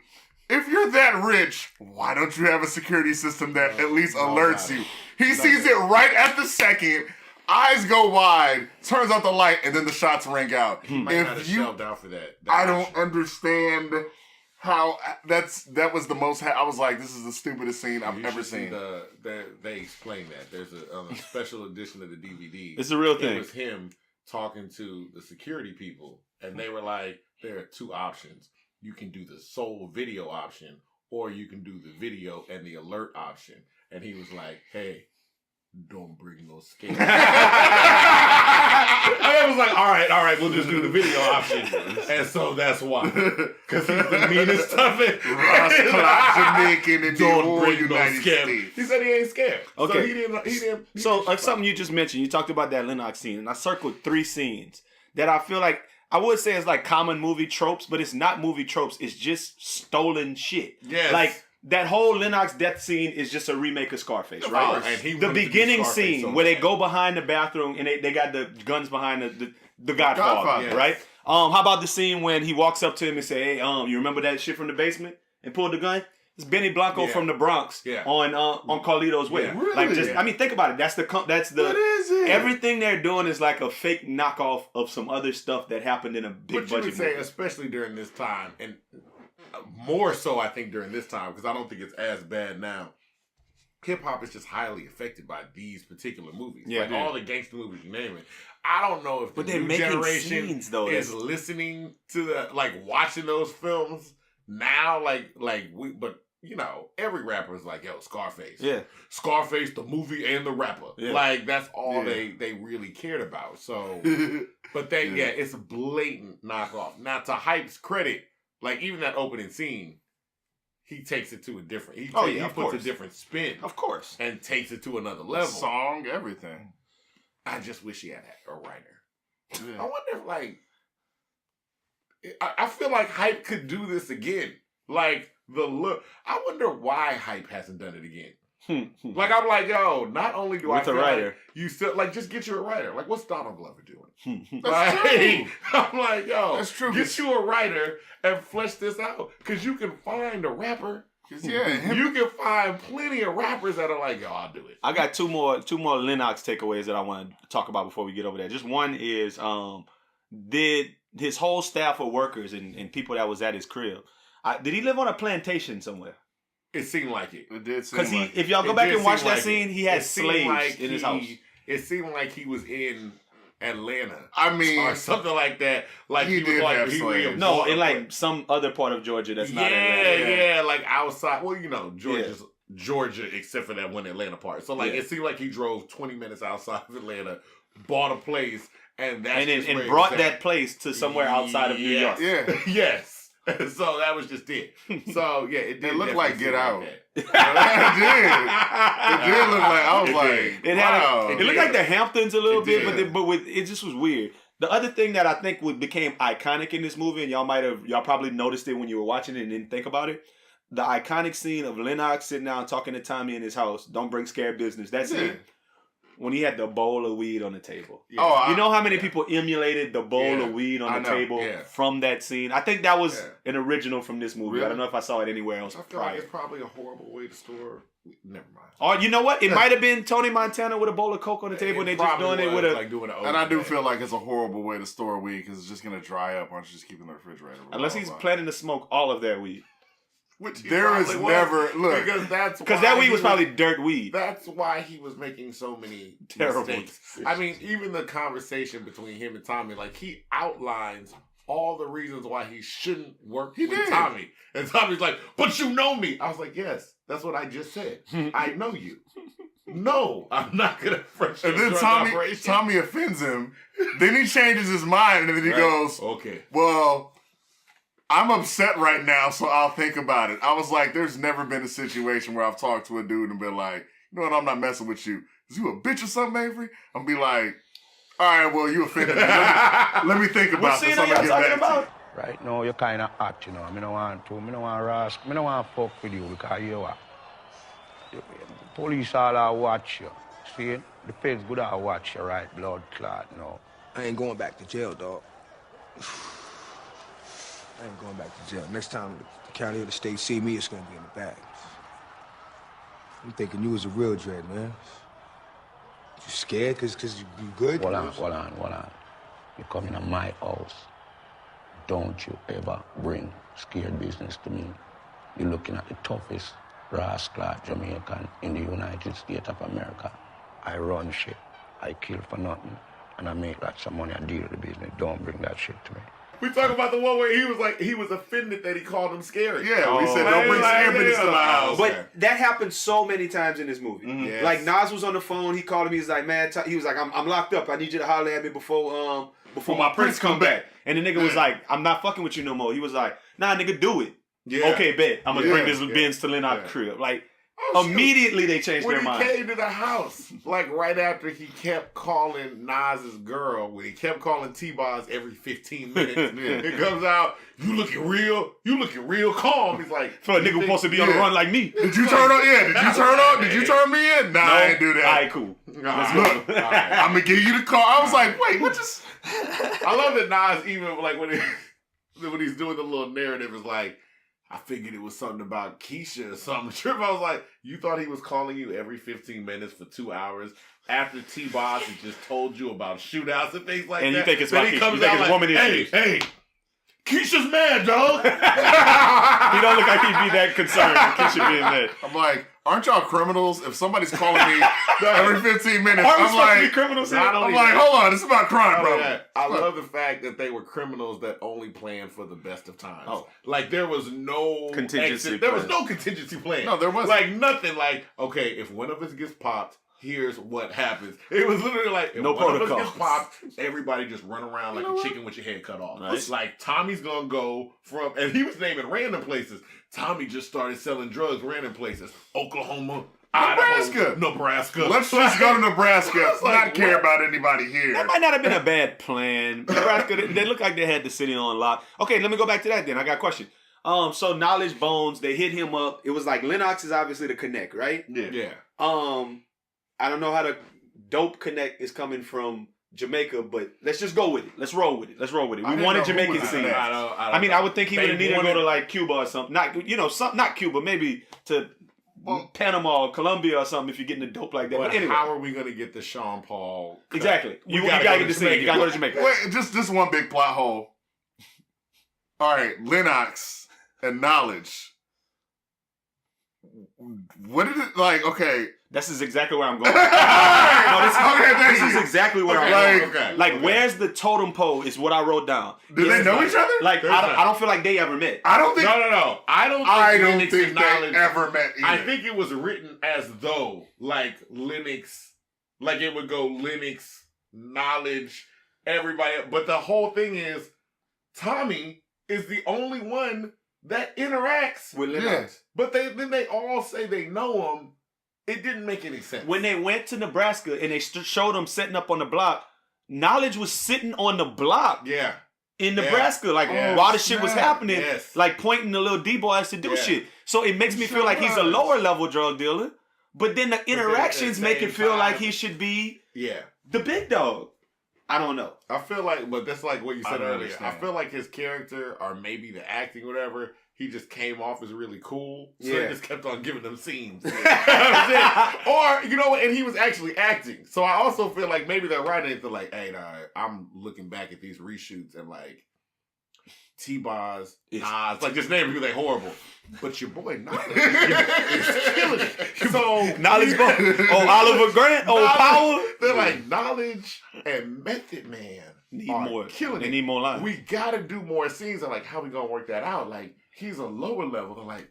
if you're that rich, why don't you have a security system that at least alerts you? He sees it right at the second, eyes go wide, turns out the light, and then the shots ring out. He might not have shelled out for that. I don't understand how that was the most. I was like, this is the stupidest scene I've ever seen. They explain that. There's a special edition of the DVD. It's a real thing. It was him talking to the security people, and they were like, there are two options. You can do the sole video option, or you can do the video and the alert option. And he was like, hey, don't bring no scare. I was like, all right, we'll just do the video option. And so that's why. Because he's the meanest toughest. Ross Clark, Jamaican, and don't bring United no scare. States. He said he ain't scared. Okay. So he didn't. So something you just mentioned, you talked about that Lennox scene, and I circled 3 scenes that I feel like, I would say it's like common movie tropes, but it's not movie tropes. It's just stolen shit. Yes. Like, that whole Lennox death scene is just a remake of Scarface, right? And the beginning scene where they go behind the bathroom and they got the guns behind the Godfather, yes. right? How about the scene when he walks up to him and say, hey, you remember that shit from the basement? And pulled the gun? It's Benny Blanco from the Bronx on Carlito's Way. Really? Like, just I mean, think about it. That's the What is it? everything they're doing is like a fake knockoff of some other stuff that happened in a big But you budget would say, movie. especially during this time, and more so I think during this time, because I don't think it's as bad now. Hip hop is just highly affected by these particular movies. Yeah, like all the gangster movies, you name it. I don't know if the But they're new making generation scenes, though. is listening to the watching those films now. But you know, every rapper is like, yo, Scarface. Yeah. Scarface, the movie and the rapper. Yeah. Like, that's all they really cared about. So, but then, it's a blatant knockoff. Now, to Hype's credit, like, even that opening scene, he takes it to a different, he puts a different spin. Of course. And takes it to another level. Song, everything. I just wish he had a writer. I wonder if, I feel like Hype could do this again. Like, I wonder why Hype hasn't done it again. Like, I'm like, yo, not only do I feel like you still, like, just get you a writer. Like, what's Donald Glover doing? That's true. I'm like, yo, that's true. Get you a writer and flesh this out. Because you can find a rapper. You can find plenty of rappers that are like, yo, I'll do it. I got two more Lennox takeaways that I want to talk about before we get over there. Just one is, did his whole staff of workers and people that was at his crib, did he live on a plantation somewhere? It seemed like it. It did seem because like if y'all go back and watch that scene, he had slaves like in his house. It seemed like he was in Atlanta. I mean, or something like that. Like he was did like have slaves. No, in like some other part of Georgia that's not Atlanta. Yeah, like outside. Well, you know, Georgia, except for that one Atlanta part. So like, it seemed like he drove 20 minutes outside of Atlanta, bought a place, and brought that place to somewhere outside of New York. Yeah. Yes. So that was just it. So yeah, it did. It looked like Get Out. Like It did look like, I was like, wow. It looked like the Hamptons a little bit, but it just was weird. The other thing that I think became iconic in this movie, and y'all probably noticed it when you were watching it and didn't think about it, the iconic scene of Lennox sitting down talking to Tommy in his house. Don't bring scared business. That's it. When he had the bowl of weed on the table. Yeah. Oh, you know how many people emulated the bowl of weed on the table from that scene? I think that was an original from this movie. Really? I don't know if I saw it anywhere else I feel prior. like it's probably a horrible way to store. Never mind. Or you know what? It might have been Tony Montana with a bowl of Coke on the table, and they just doing it with a. And I do feel like it's a horrible way to store weed because it's just gonna dry up. Why don't you just keep it in the refrigerator? Unless he's planning to smoke all of their weed. Which there is never look because that weed was probably dirt weed. That's why he was making so many terrible mistakes. I mean, even the conversation between him and Tommy, like he outlines all the reasons why he shouldn't work with Tommy, and Tommy's like, "But you know me." I was like, "Yes, that's what I just said. I know you." No, I'm not gonna frustrate. And then Tommy offends him. Then he changes his mind, and then he goes, "Okay, well, I'm upset right now, so I'll think about it." I was like, there's never been a situation where I've talked to a dude and been like, you know what, I'm not messing with you. Is you a bitch or something, Avery? I'm be like, all right, well, you offended me. Let me think about this. I'm gonna get back to you. Right now, you're kind of hot, you know. I don't want to rask. I don't want to fuck with you because you what? The police all watch you. See it? The feds good at watch you, right? Blood clot, no. I ain't going back to jail, dog. I ain't going back to jail. Next time the county or the state see me, it's gonna be in the bag. I'm thinking you was a real dread, man. You scared cause you good? Hold on. You come in my house. Don't you ever bring scared business to me. You're looking at the toughest rascal Jamaican in the United States of America. I run shit. I kill for nothing. And I make lots of money. I deal with the business. Don't bring that shit to me. We talk about the one where he was offended that he called him scary. Yeah, we said don't bring scared business to my house. But that happened so many times in this movie. Mm-hmm. Yes. Like Nas was on the phone. He called him. He's like, man, he was like, I'm locked up. I need you to holler at me before my prince come back. And the nigga was like, I'm not fucking with you no more. He was like, nah, nigga, do it. Yeah. Okay, bet. I'm gonna bring this Benz to Lennox crib. Like, immediately they changed their mind. When he came to the house, like right after he kept calling Nas's girl, when he kept calling T-Boz every 15 minutes, it comes out, you looking real calm. He's like, for a nigga supposed to be on the run like me. Did you turn on? Yeah, did you turn on? Did you turn me in? Nah, I ain't do that. All right, cool. Let's go. Look, I'm gonna give you the car. I was like, wait, what just? I love that Nas even like when he's doing the little narrative is like, I figured it was something about Keisha or something. Trip, I was like, you thought he was calling you every 15 minutes for 2 hours after T-Boz had just told you about shootouts and things like that. And you think it's then about he Keisha. comes You think out it's like, woman issues. Hey, Keisha's mad, dog. He don't look like he'd be that concerned with Keisha being mad. I'm like, aren't y'all criminals? If somebody's calling me every 15 minutes, Aren't we I'm supposed like, to be criminals here? I'm like, hold on, this is about crime, bro. I love the fact that they were criminals that only planned for the best of times. Oh. Like there was no contingency. There was no contingency plan. No, there wasn't. Like nothing. Like okay, if one of us gets popped, here's what happens. It was literally like if no one protocol. of us gets popped, everybody just run around like a chicken with your head cut off. Right. Like Tommy's gonna go from, and he was naming random places. Tommy just started selling drugs random places. Oklahoma. Nebraska. Let's just go to Nebraska. Not care about anybody here. That might not have been a bad plan. Nebraska, they look like they had the city on lock. Okay, let me go back to that then. I got a question. So Knowledge Bones, they hit him up. It was like Lennox is obviously the connect, right? Yeah. I don't know how the dope connect is coming from Jamaica, but let's just go with it. Let's roll with it. We wanted Jamaican scenes. I mean, I would think he would have needed to go to like Cuba or something. Not Cuba, maybe to Panama or Colombia or something if you're getting the dope like that. But anyway, how are we going to get the Sean Paul cut? Exactly. You gotta get the scene. You gotta go to Jamaica. Wait, just one big plot hole. All right, Lennox and Knowledge. What did it like? Okay, this is exactly where I'm going. This is exactly where I'm going. Okay. Like, where's the totem pole is what I wrote down. Do they know each other? Like, I don't feel like they ever met. I don't think. No. I don't think they ever met either. I think it was written as though, like, Lennox, like it would go Lennox, Knowledge, everybody. But the whole thing is, Tommy is the only one that interacts with Lennox. But then they all say they know him. It didn't make any sense. When they went to Nebraska and they showed them setting up on the block, Knowledge was sitting on the block. Yeah. In Nebraska, while the shit was happening, like pointing the little D-boys to do shit. So it makes me feel like he's a lower level drug dealer, but then the interactions make it feel like he should be the big dog. I don't know. I feel like, but that's like what you said earlier. understand. I feel like his character, or maybe the acting, whatever, he just came off as really cool. So he just kept on giving them scenes. Or, you know what, and he was actually acting. So I also feel like maybe they're writing it to like, hey, nah, I'm looking back at these reshoots and like, T-Boz, Nas, like just naming people, they horrible. But your boy Knowledge is killing it. So Knowledge Bones. Oliver Grant. Power. They're like Knowledge and Method Man need more. Killing they it. need more lines. We gotta do more scenes. I'm like, how we gonna work that out? Like, he's a lower level. They're like,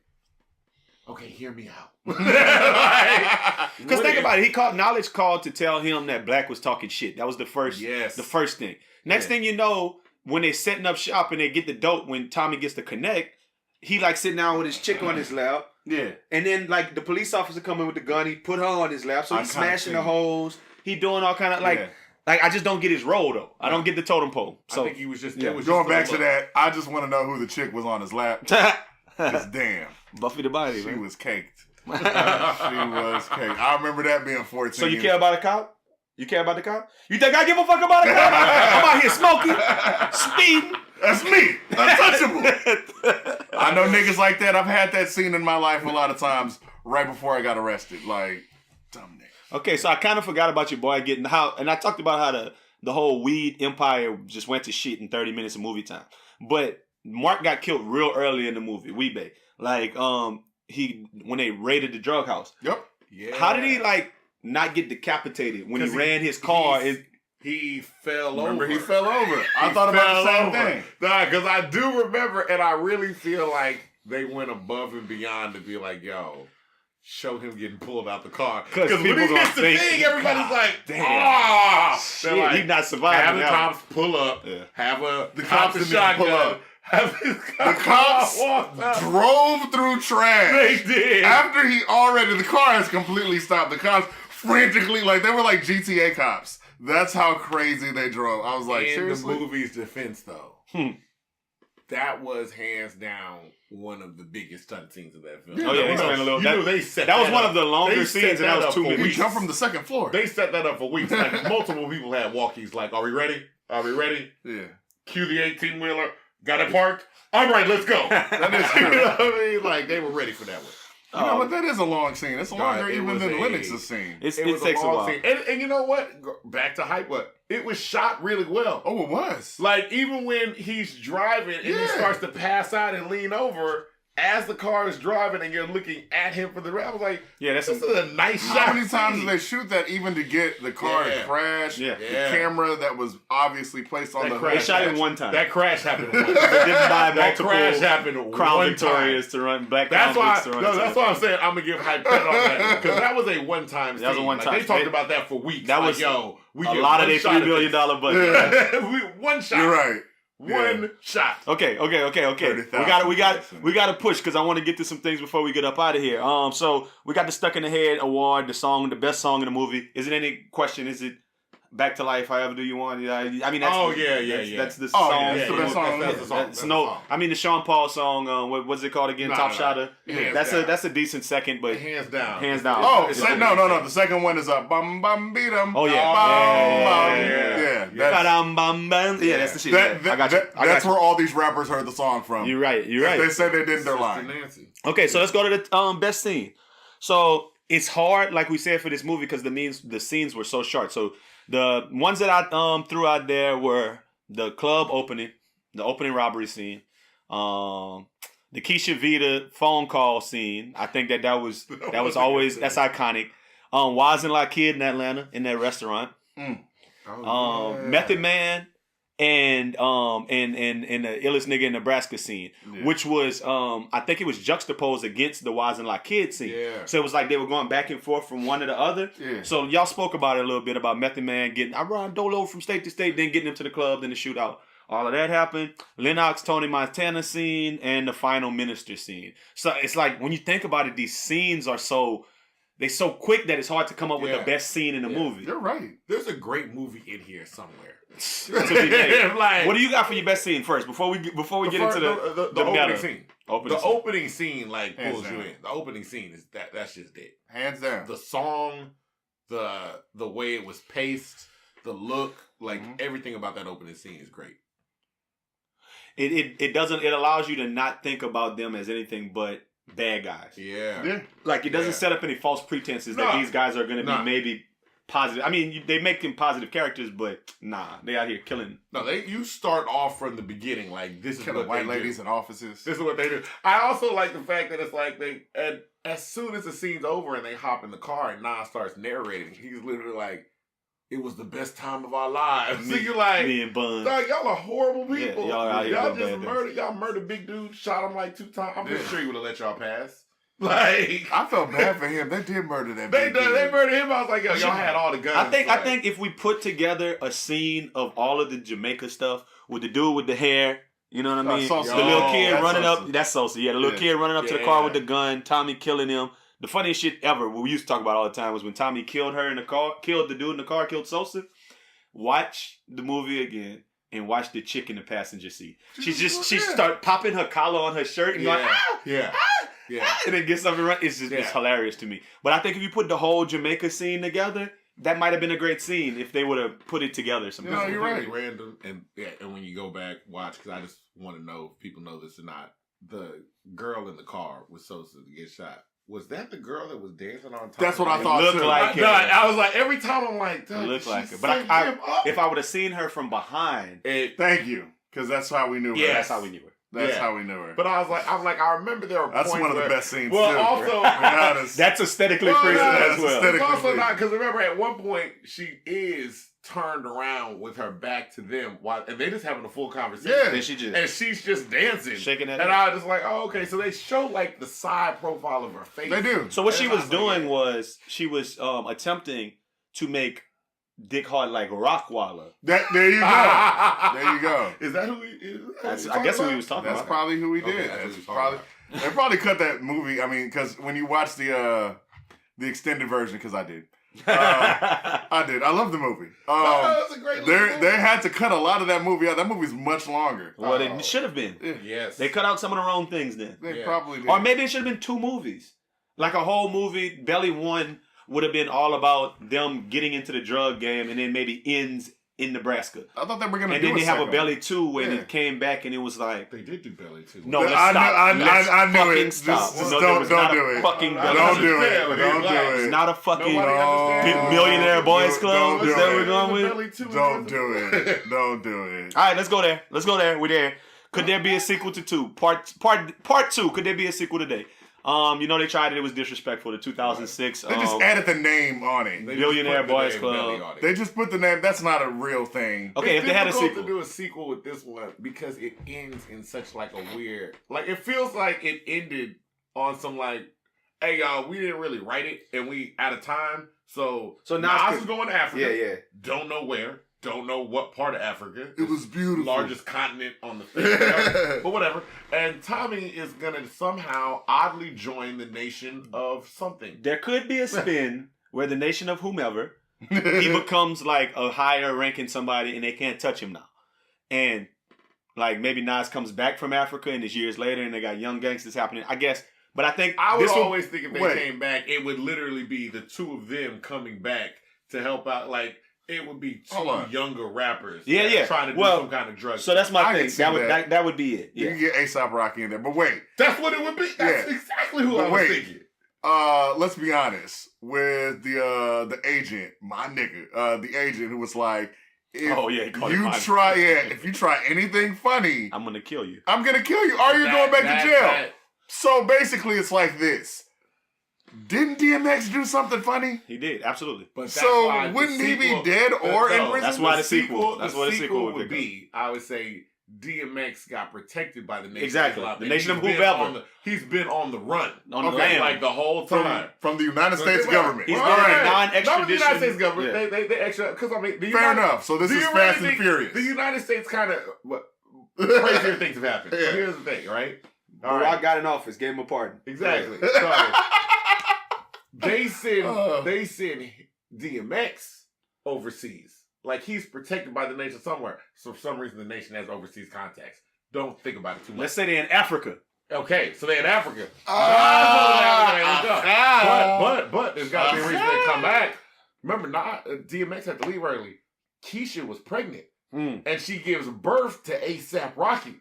okay, hear me out. Because think about it, Knowledge called to tell him that Black was talking shit. That was the first thing. Next thing you know, when they setting up shop and they get the dope, when Tommy gets to connect, he like sitting down with his chick on his lap. Yeah. And then like the police officer come in with the gun, he put her on his lap, so he's smashing the holes. He doing all kind of like Like I just don't get his role though. I don't get the totem pole. So I think he was just Going back to that, I just want to know who the chick was on his lap. Just damn. Buffy the Body, She man. was caked. She was caked. I remember that being 14. So you care about a cop? You care about the cop? You think I give a fuck about a cop? I'm out here smoking, speeding. That's me. Untouchable. I know niggas like that. I've had that scene in my life a lot of times right before I got arrested. Like, dumb nigga. Okay, so I kind of forgot about your boy getting and I talked about how the whole weed empire just went to shit in 30 minutes of movie time. But Mark got killed real early in the movie, Weebay. Like, when they raided the drug house. Yep. Yeah. How did he not get decapitated when he ran his car? He fell Remember, over. he fell over. I thought about the same thing. Nah, because I do remember, and I really feel like they went above and beyond to be like, yo, show him getting pulled out the car. Because when people he gonna hits the think, thing, everybody's like, damn. ah! Shit, They're like, he not surviving. have the now. cops pull up, have the cops cops didn't shotgun, pull up. The cops walked up. drove through trash. They did. After the car has completely stopped. The cops frantically, they were like GTA cops. That's how crazy they drove. I was like, in seriously? the movie's defense, though, that was hands down one of the biggest stunt scenes of that film. Oh yeah, explain a little. They set that was one up. of the longer They scenes, set and that was up 2 for minutes. We weeks. jumped from the second floor. They set that up for weeks. Like multiple people had walkies. Like, are we ready? Are we ready? Yeah. Cue the 18-wheeler. Got it parked. All right, let's go. That is You true. know what I mean? Like they were ready for that one. You know what? That is a long scene. It's longer it even was than Lennox's scene. It was takes a long while. scene. And you know what? Back to hype. What? It was shot really well. Oh, it was. Like even when he's driving and he starts to pass out and lean over. As the car is driving and you're looking at him for the ride, I was like, this is a nice shot. How many times did they shoot that even to get the car to crash? Yeah. The camera that was obviously placed on the hood. They shot it one time. That crash happened once. They didn't buy That multiple crash happened Crown one Victorias to run Black That's Crown why. Vics to run. No, that's why I'm saying I'm gonna give hype credit on that because that was a one-time. That was a scene. one-time. Like, they talked about that for weeks. That Like, was we a get lot of one their shot $3 million budget. One shot. You're right. One shot. Okay. We got to push because I want to get to some things before we get up out of here. So we got the Stuck in the Head award, the best song in the movie. Is it any question? Is it Back to Life? However do you want it? I mean, that's that's the song. That's the best song. That's the song. That's the song. I mean the Sean Paul song. What's it called again? Top Shotter. That's a decent second, but hands down. Oh, no. The second one is Bum Bum Beat 'em. Oh yeah. Yeah. That's the shit. I got you. That's where all these rappers heard the song from. You're right. They said they did their line. Okay, so let's go to the best scene. So it's hard, like we said, for this movie because the scenes were so short. So the ones that I threw out there were the club opening, the opening robbery scene, the Keisha Vita phone call scene. I think that was always that's iconic. Wasn't like Kid in Atlanta in that restaurant. Method Man and the illest nigga in Nebraska scene, which was I think it was juxtaposed against the Wise and Like Kid scene. Yeah. So it was like they were going back and forth from one to the other. Yeah. So y'all spoke about it a little bit about Method Man I run Dolo from state to state, then getting him to the club, then the shootout. All of that happened. Lennox, Tony Montana scene, and the final minister scene. So it's like when you think about it, these scenes are so quick that it's hard to come up with the best scene in the movie. You're right. There's a great movie in here somewhere. To be made. What do you got for your best scene first before we get into the opening scene? Opening opening scene Hands pulls down. you in. The opening scene is that's just it. Hands down. The song, the way it was paced, the look, everything about that opening scene is great. It allows you to not think about them as anything but bad guys. Yeah. Like it doesn't set up any false pretenses that these guys are going to be maybe positive. I mean, they make them positive characters, but they out here killing. No, you start off from the beginning like this is Killing what white they ladies do. in offices. This is what they do. I also like the fact that it's like and as soon as the scene's over and they hop in the car and Nas starts narrating, he's literally like, "It was the best time of our lives." So you're like, me and Bun. "Dog, y'all are horrible people. Yeah, y'all out here y'all doing just bad murdered. Y'all murdered big dude, shot him like 2 times. I'm pretty sure he would have let y'all pass." Like I felt bad for him. They did murder that. They big dude. murdered him. I was like, "Yo, y'all had all the guns." I think if we put together a scene of all of the Jamaica stuff with the dude with the hair, you know what I mean? Sosa. The little kid That's running Sosa. up. That's Sosa. Yeah, the little kid running up to the car with the gun. Tommy killing him. The funniest shit ever, what we used to talk about all the time, was when Tommy killed her in the car, killed the dude in the car, killed Sosa. watch the movie again and watch the chick in the passenger seat. She start popping her collar on her shirt and going, yeah. And then get something right. It's just it's hilarious to me. But I think if you put the whole Jamaica scene together, that might have been a great scene if they would have put it together. No, you're right. Random and when you go back watch, because I just want to know if people know this or not. The girl in the car with Sosa to get shot. Was that the girl that was dancing on top? That's what I thought. Looked like it. I was like, every time I'm like, it looked like it. But if I would have seen her from behind, thank you, because that's how we knew her. Yeah, that's how we knew her. That's how we knew her. But I remember there were that's points one of the where, best scenes. Well, too, also that's aesthetically pleasing as well. It's also not because remember at one point she is turned around with her back to them and they just having a full conversation. Yeah, and she's just dancing, shaking that. And I was just like, oh, okay. So they show like the side profile of her face. They do. So what she was doing was she was attempting to make Dick Hart like Rockwalla. There you go. There you go. Is that who he is? I guess who he was talking about. That's probably who he did. They probably cut that movie. I mean, because when you watch the extended version, because I did. I did. I love the movie. That's a great movie. They had to cut a lot of that movie out. That movie's much longer. Well, it should have been. Yes. They cut out some of the wrong things then. They probably did. Or maybe it should have been 2 movies. Like a whole movie, Belly 1 would have been all about them getting into the drug game and then maybe ends in Nebraska. I thought they were going to and do then they have a second Belly 2 when it came back and it was like... They did do Belly 2. No, let's stop. I knew it. Stop. Just no, don't do it. Fucking don't do it. Don't do it. It's not a fucking Millionaire Boys Club. Is that what we're going with? Don't do it. Don't do it. All right, let's go there. We're there. Could there be a sequel to 2? Part 2. Could there be a sequel today? They tried it. It was disrespectful. The 2006. They just added the name on it. Billionaire Boys Club. They just put the name. That's not a real thing. Okay, if they had a sequel. It's difficult to do a sequel with this one because it ends in such like a weird. Like it feels like it ended on some like, hey y'all, we didn't really write it and we out of time. So Nas is going to Africa. Yeah. Don't know where. Don't know what part of Africa. It was beautiful. Largest continent on the face. But whatever. And Tommy is going to somehow oddly join the nation of something. There could be a spin where the nation of whomever, he becomes like a higher ranking somebody and they can't touch him now. And like maybe Nas comes back from Africa and it's years later and they got young gangsters happening. I guess. But I think I would always think if they came back, it would literally be the two of them coming back to help out. Like, it would be two younger rappers. Trying to do some kind of drug. So that's my thing. That would be it. You can get A$AP Rocky in there. But wait. That's what it would be. That's exactly who I was thinking. Let's be honest. With the agent, my nigga, the agent who was like, if you try anything funny, I'm gonna kill you. I'm gonna kill you. Or you're going back to jail. So basically it's like this. Didn't DMX do something funny? He did, absolutely. But so wouldn't he be dead or in prison? That's why the sequel. That's what the sequel would be. I would say DMX got protected by the nation. Exactly. The nation of whoever. He's been on the run. On the land. Like the whole time. From the United States government. He's been in non-extradition. Not the United States government. They extra. Because I mean, fair enough. So this is Fast and Furious. The United States kind of crazier things have happened. So here's the thing, right? Barack got in office, gave him a pardon. Exactly. Sorry. They send DMX overseas. Like he's protected by the nation somewhere. So for some reason the nation has overseas contacts. Don't think about it too much. Let's say they're in Africa. Okay, so they're in Africa. But there's got to be a reason they come back. Remember, DMX had to leave early. Keisha was pregnant. And she gives birth to A$AP Rocky.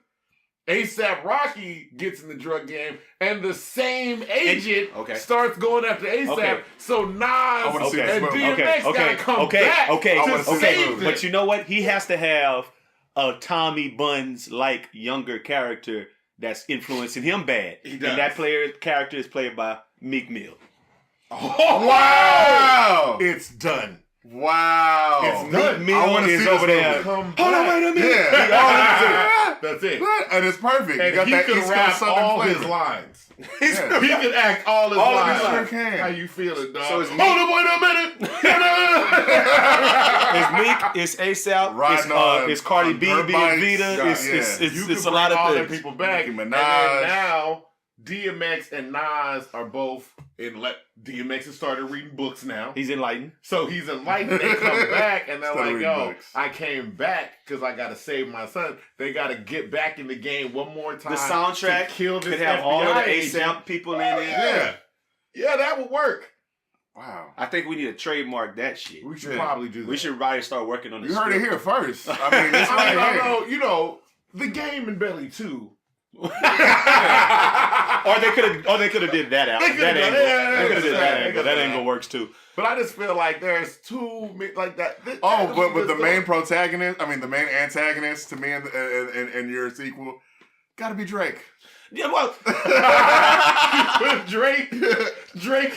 A$AP Rocky gets in the drug game, and the same agent starts going after A$AP. Okay. So Nas and DMX gotta come back to save it. But you know what? He has to have a Tommy Buns-like younger character that's influencing him bad. He does. And that character is played by Meek Mill. Oh, wow! It's done. Wow. It's done. Meek Mill is over there. Hold on, wait a minute. Yeah. That's it. And it's perfect. And you got he can rap all his lines. He can act all his lines. Sure can. How you feeling, dog? So hold on, wait a minute. It's Meek, it's A$AP, it's Cardi B, being Vita, it's a lot of things. People back. And then now DMX and Nas are both and DMX has started reading books now. He's enlightened. So he's enlightened. They come back and they're Started like, reading yo, books. I came back because I got to save my son. They got to get back in the game one more time. The soundtrack to kill this could have FBI all of the agent. ASAP people in it. Yeah. Yeah, that would work. Wow. I think we need to trademark that shit. We should probably do that. We should probably start working on the You heard it script. here first. I mean, it's right here. I know, you know, the game in Belly 2. Or they could have did that out. That angle. They could have did that angle. That angle works too. But I just feel like there's too like that. Oh, but the main protagonist, I mean the main antagonist to me in your sequel, gotta be Drake. Yeah, well, Drake.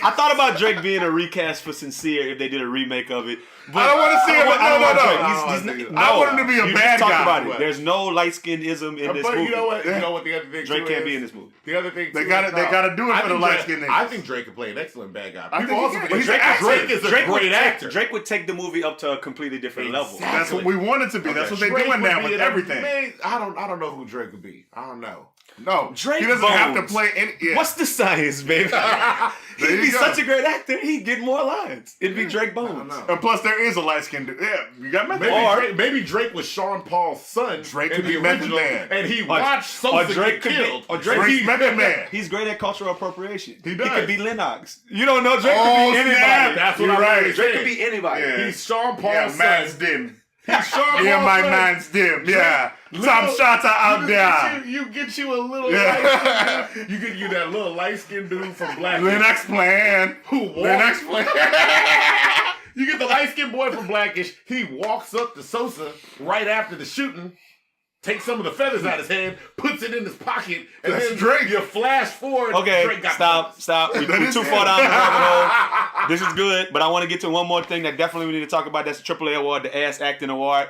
I thought about Drake being a recast for Sincere if they did a remake of it. But I don't want to see him. No. I want him to be a you bad just talked guy. about it. There's no light-skinned-ism in this but movie. you know what? You know what the other thing Drake too can't is? be in this movie. The other thing They gotta do it for the light-skinned niggas. I think Drake could play an excellent bad guy. I People think also he can. forget He's an actor. Drake is a great actor. Drake would take the movie up to a completely different level. That's what we want it to be. That's what they're Drake doing would now be with in everything. Man, I don't know who Drake would be. I don't know. No, Drake he doesn't have to Bones. play any. Yeah. What's the science, baby? He'd you be go. such a great actor. He'd get more lines. It'd be Drake Bones. And plus, there is a light skinned dude. Yeah, you got Method Man. Maybe Drake was Sean Paul's son. Drake in could the be Method original, Man. and he Or- watched Sosa get killed. Or Drake's Method Man. He's great at cultural appropriation. He does. He could be Lennox. You don't know Drake Oh, could be anybody. snap. That's what You're I'm right. saying. Drake could be anybody. Yeah. He's Sean Yeah, Paul's man's son. dim. He's Sean Paul's Yeah, my son. man's dim. Yeah, Little- some shots are out there. You get you a little Yeah. light skin. You get you that little light skinned dude from Black. Lennox plan. Who walks? Lennox plan. You get the light skinned boy from Blackish. He walks up to Sosa right after the shooting, takes some of the feathers out of his head, puts it in his pocket, and That's then Drake. you flash forward. Okay, Drake got stop. We're That is too it. far down the rabbit hole. This is good, but I want to get to one more thing that definitely we need to talk about. That's the AAA award, the Ass Acting Award.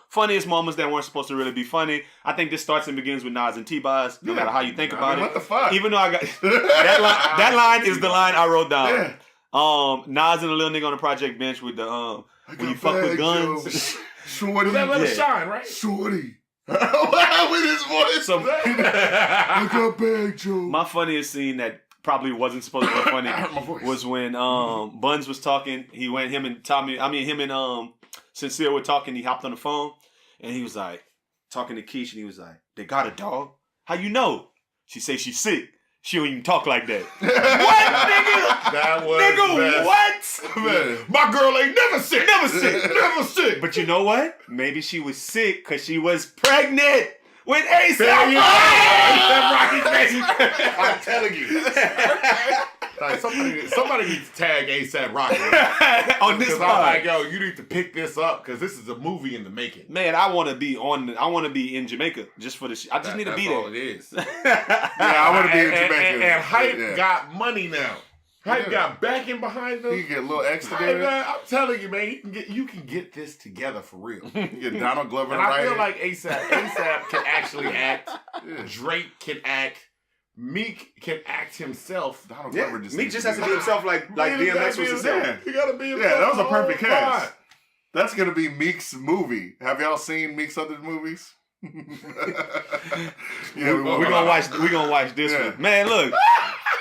Funniest moments that weren't supposed to really be funny. I think this starts and begins with Nas and T-Boz, no matter how you think about it. What the fuck? Even though I got that line is the line I wrote down. Yeah. Nas and the little nigga on the project bench with the when you fuck with guns. Shorty. that let Yeah. it shine, right? Shorty. With his voice. So I got bag, Joe. my funniest scene that probably wasn't supposed to be funny I heard my voice. was when Buns was talking. Him and Sincere were talking. He hopped on the phone and he was like talking to Keish and he was like, "They got a dog? How you know?" She say she's sick. She don't even talk like that. What, nigga? That was Nigga, best. what? Man. My girl ain't never sick. Never sick. Never sick. But you know what? Maybe she was sick because she was pregnant with ASAP. There you go. Rocky. Rocky I'm telling you. Like somebody needs to tag ASAP Rocky On this because I'm pod. like, yo, you need to pick this up because this is a movie in the making. Man, I want to be in Jamaica just for the. I just need to That's be all there. it is. Yeah, I want to be in Jamaica. And Hype Yeah. got money now. Hype Yeah. got backing behind them. He can get a little extra Hype, there. I'm telling you, man, you can get this together for real. You get Donald Glover And to I write feel it. like ASAP can actually act. Yeah. Drake can act. Meek can act himself. Donald Yeah, Glover just Meek needs just to has to be himself like Man, he DMX gotta was be himself. himself. He gotta be Yeah, himself that was a the perfect whole cast. time. That's gonna be Meek's movie. Have y'all seen Meek's other movies? Yeah, We're gonna watch this Yeah. one. Man, look.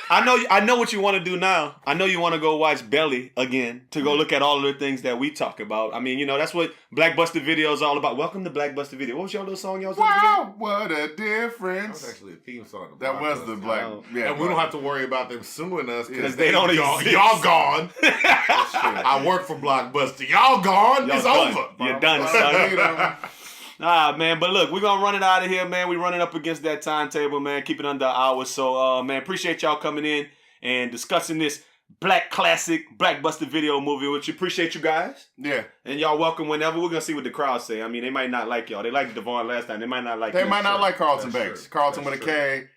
I know what you want to do now. I know you want to go watch Belly again to go look at all of the things that we talk about. I mean, that's what BlackBuster Video is all about. Welcome to BlackBuster Video. What was your little song y'all was doing? Wow, what a That difference. was actually a theme song. of That was Blockbuster. the black. Oh. Yeah, And we don't have to worry about them suing us Because they don't y'all, exist. y'all gone. I work for Blockbuster. Y'all gone. Y'all It's done. over. You're done, son. Man, but look, we're gonna run it out of here, man. We're running up against that timetable, man. Keep it under an hour. So, man, appreciate y'all coming in and discussing this black classic BlackBuster Video movie, which appreciate you guys. Yeah. And y'all welcome whenever. We're gonna see what the crowd say. I mean, they might not like y'all. They liked Devaughn last time. They might not like They you. might not like Karlton That's Banxxx. true. Karlton That's with a K,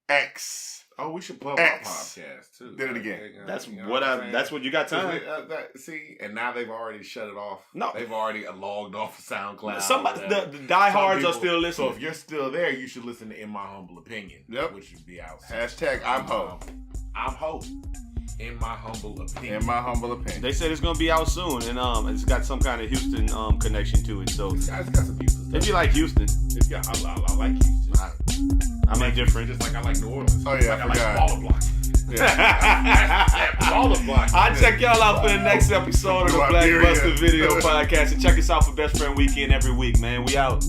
BANXX. Oh, we should pub our X. podcast too. Did it again. That's You know what I'm saying? that's what you got time. See, and now they've already shut it off. No. They've already logged off of SoundCloud. Somebody, whatever. the diehards Some are still listening. So if you're still there, you should listen to In My Humble Opinion. Yep. Which would be out. Hashtag I'm Ho. I'm Ho. In my humble opinion. In my humble opinion. They said it's gonna be out soon, and it's got some kind of Houston connection to it. So it's got some Houston stuff. If you like Houston, I like Houston. I mean different. Just like I like New Orleans. Oh yeah, I like smaller blocks. Smaller blocks. I'll check y'all out for the next episode of the BlackBuster Video Podcast, and check us out for Best Friend Weekend every week, man. We out.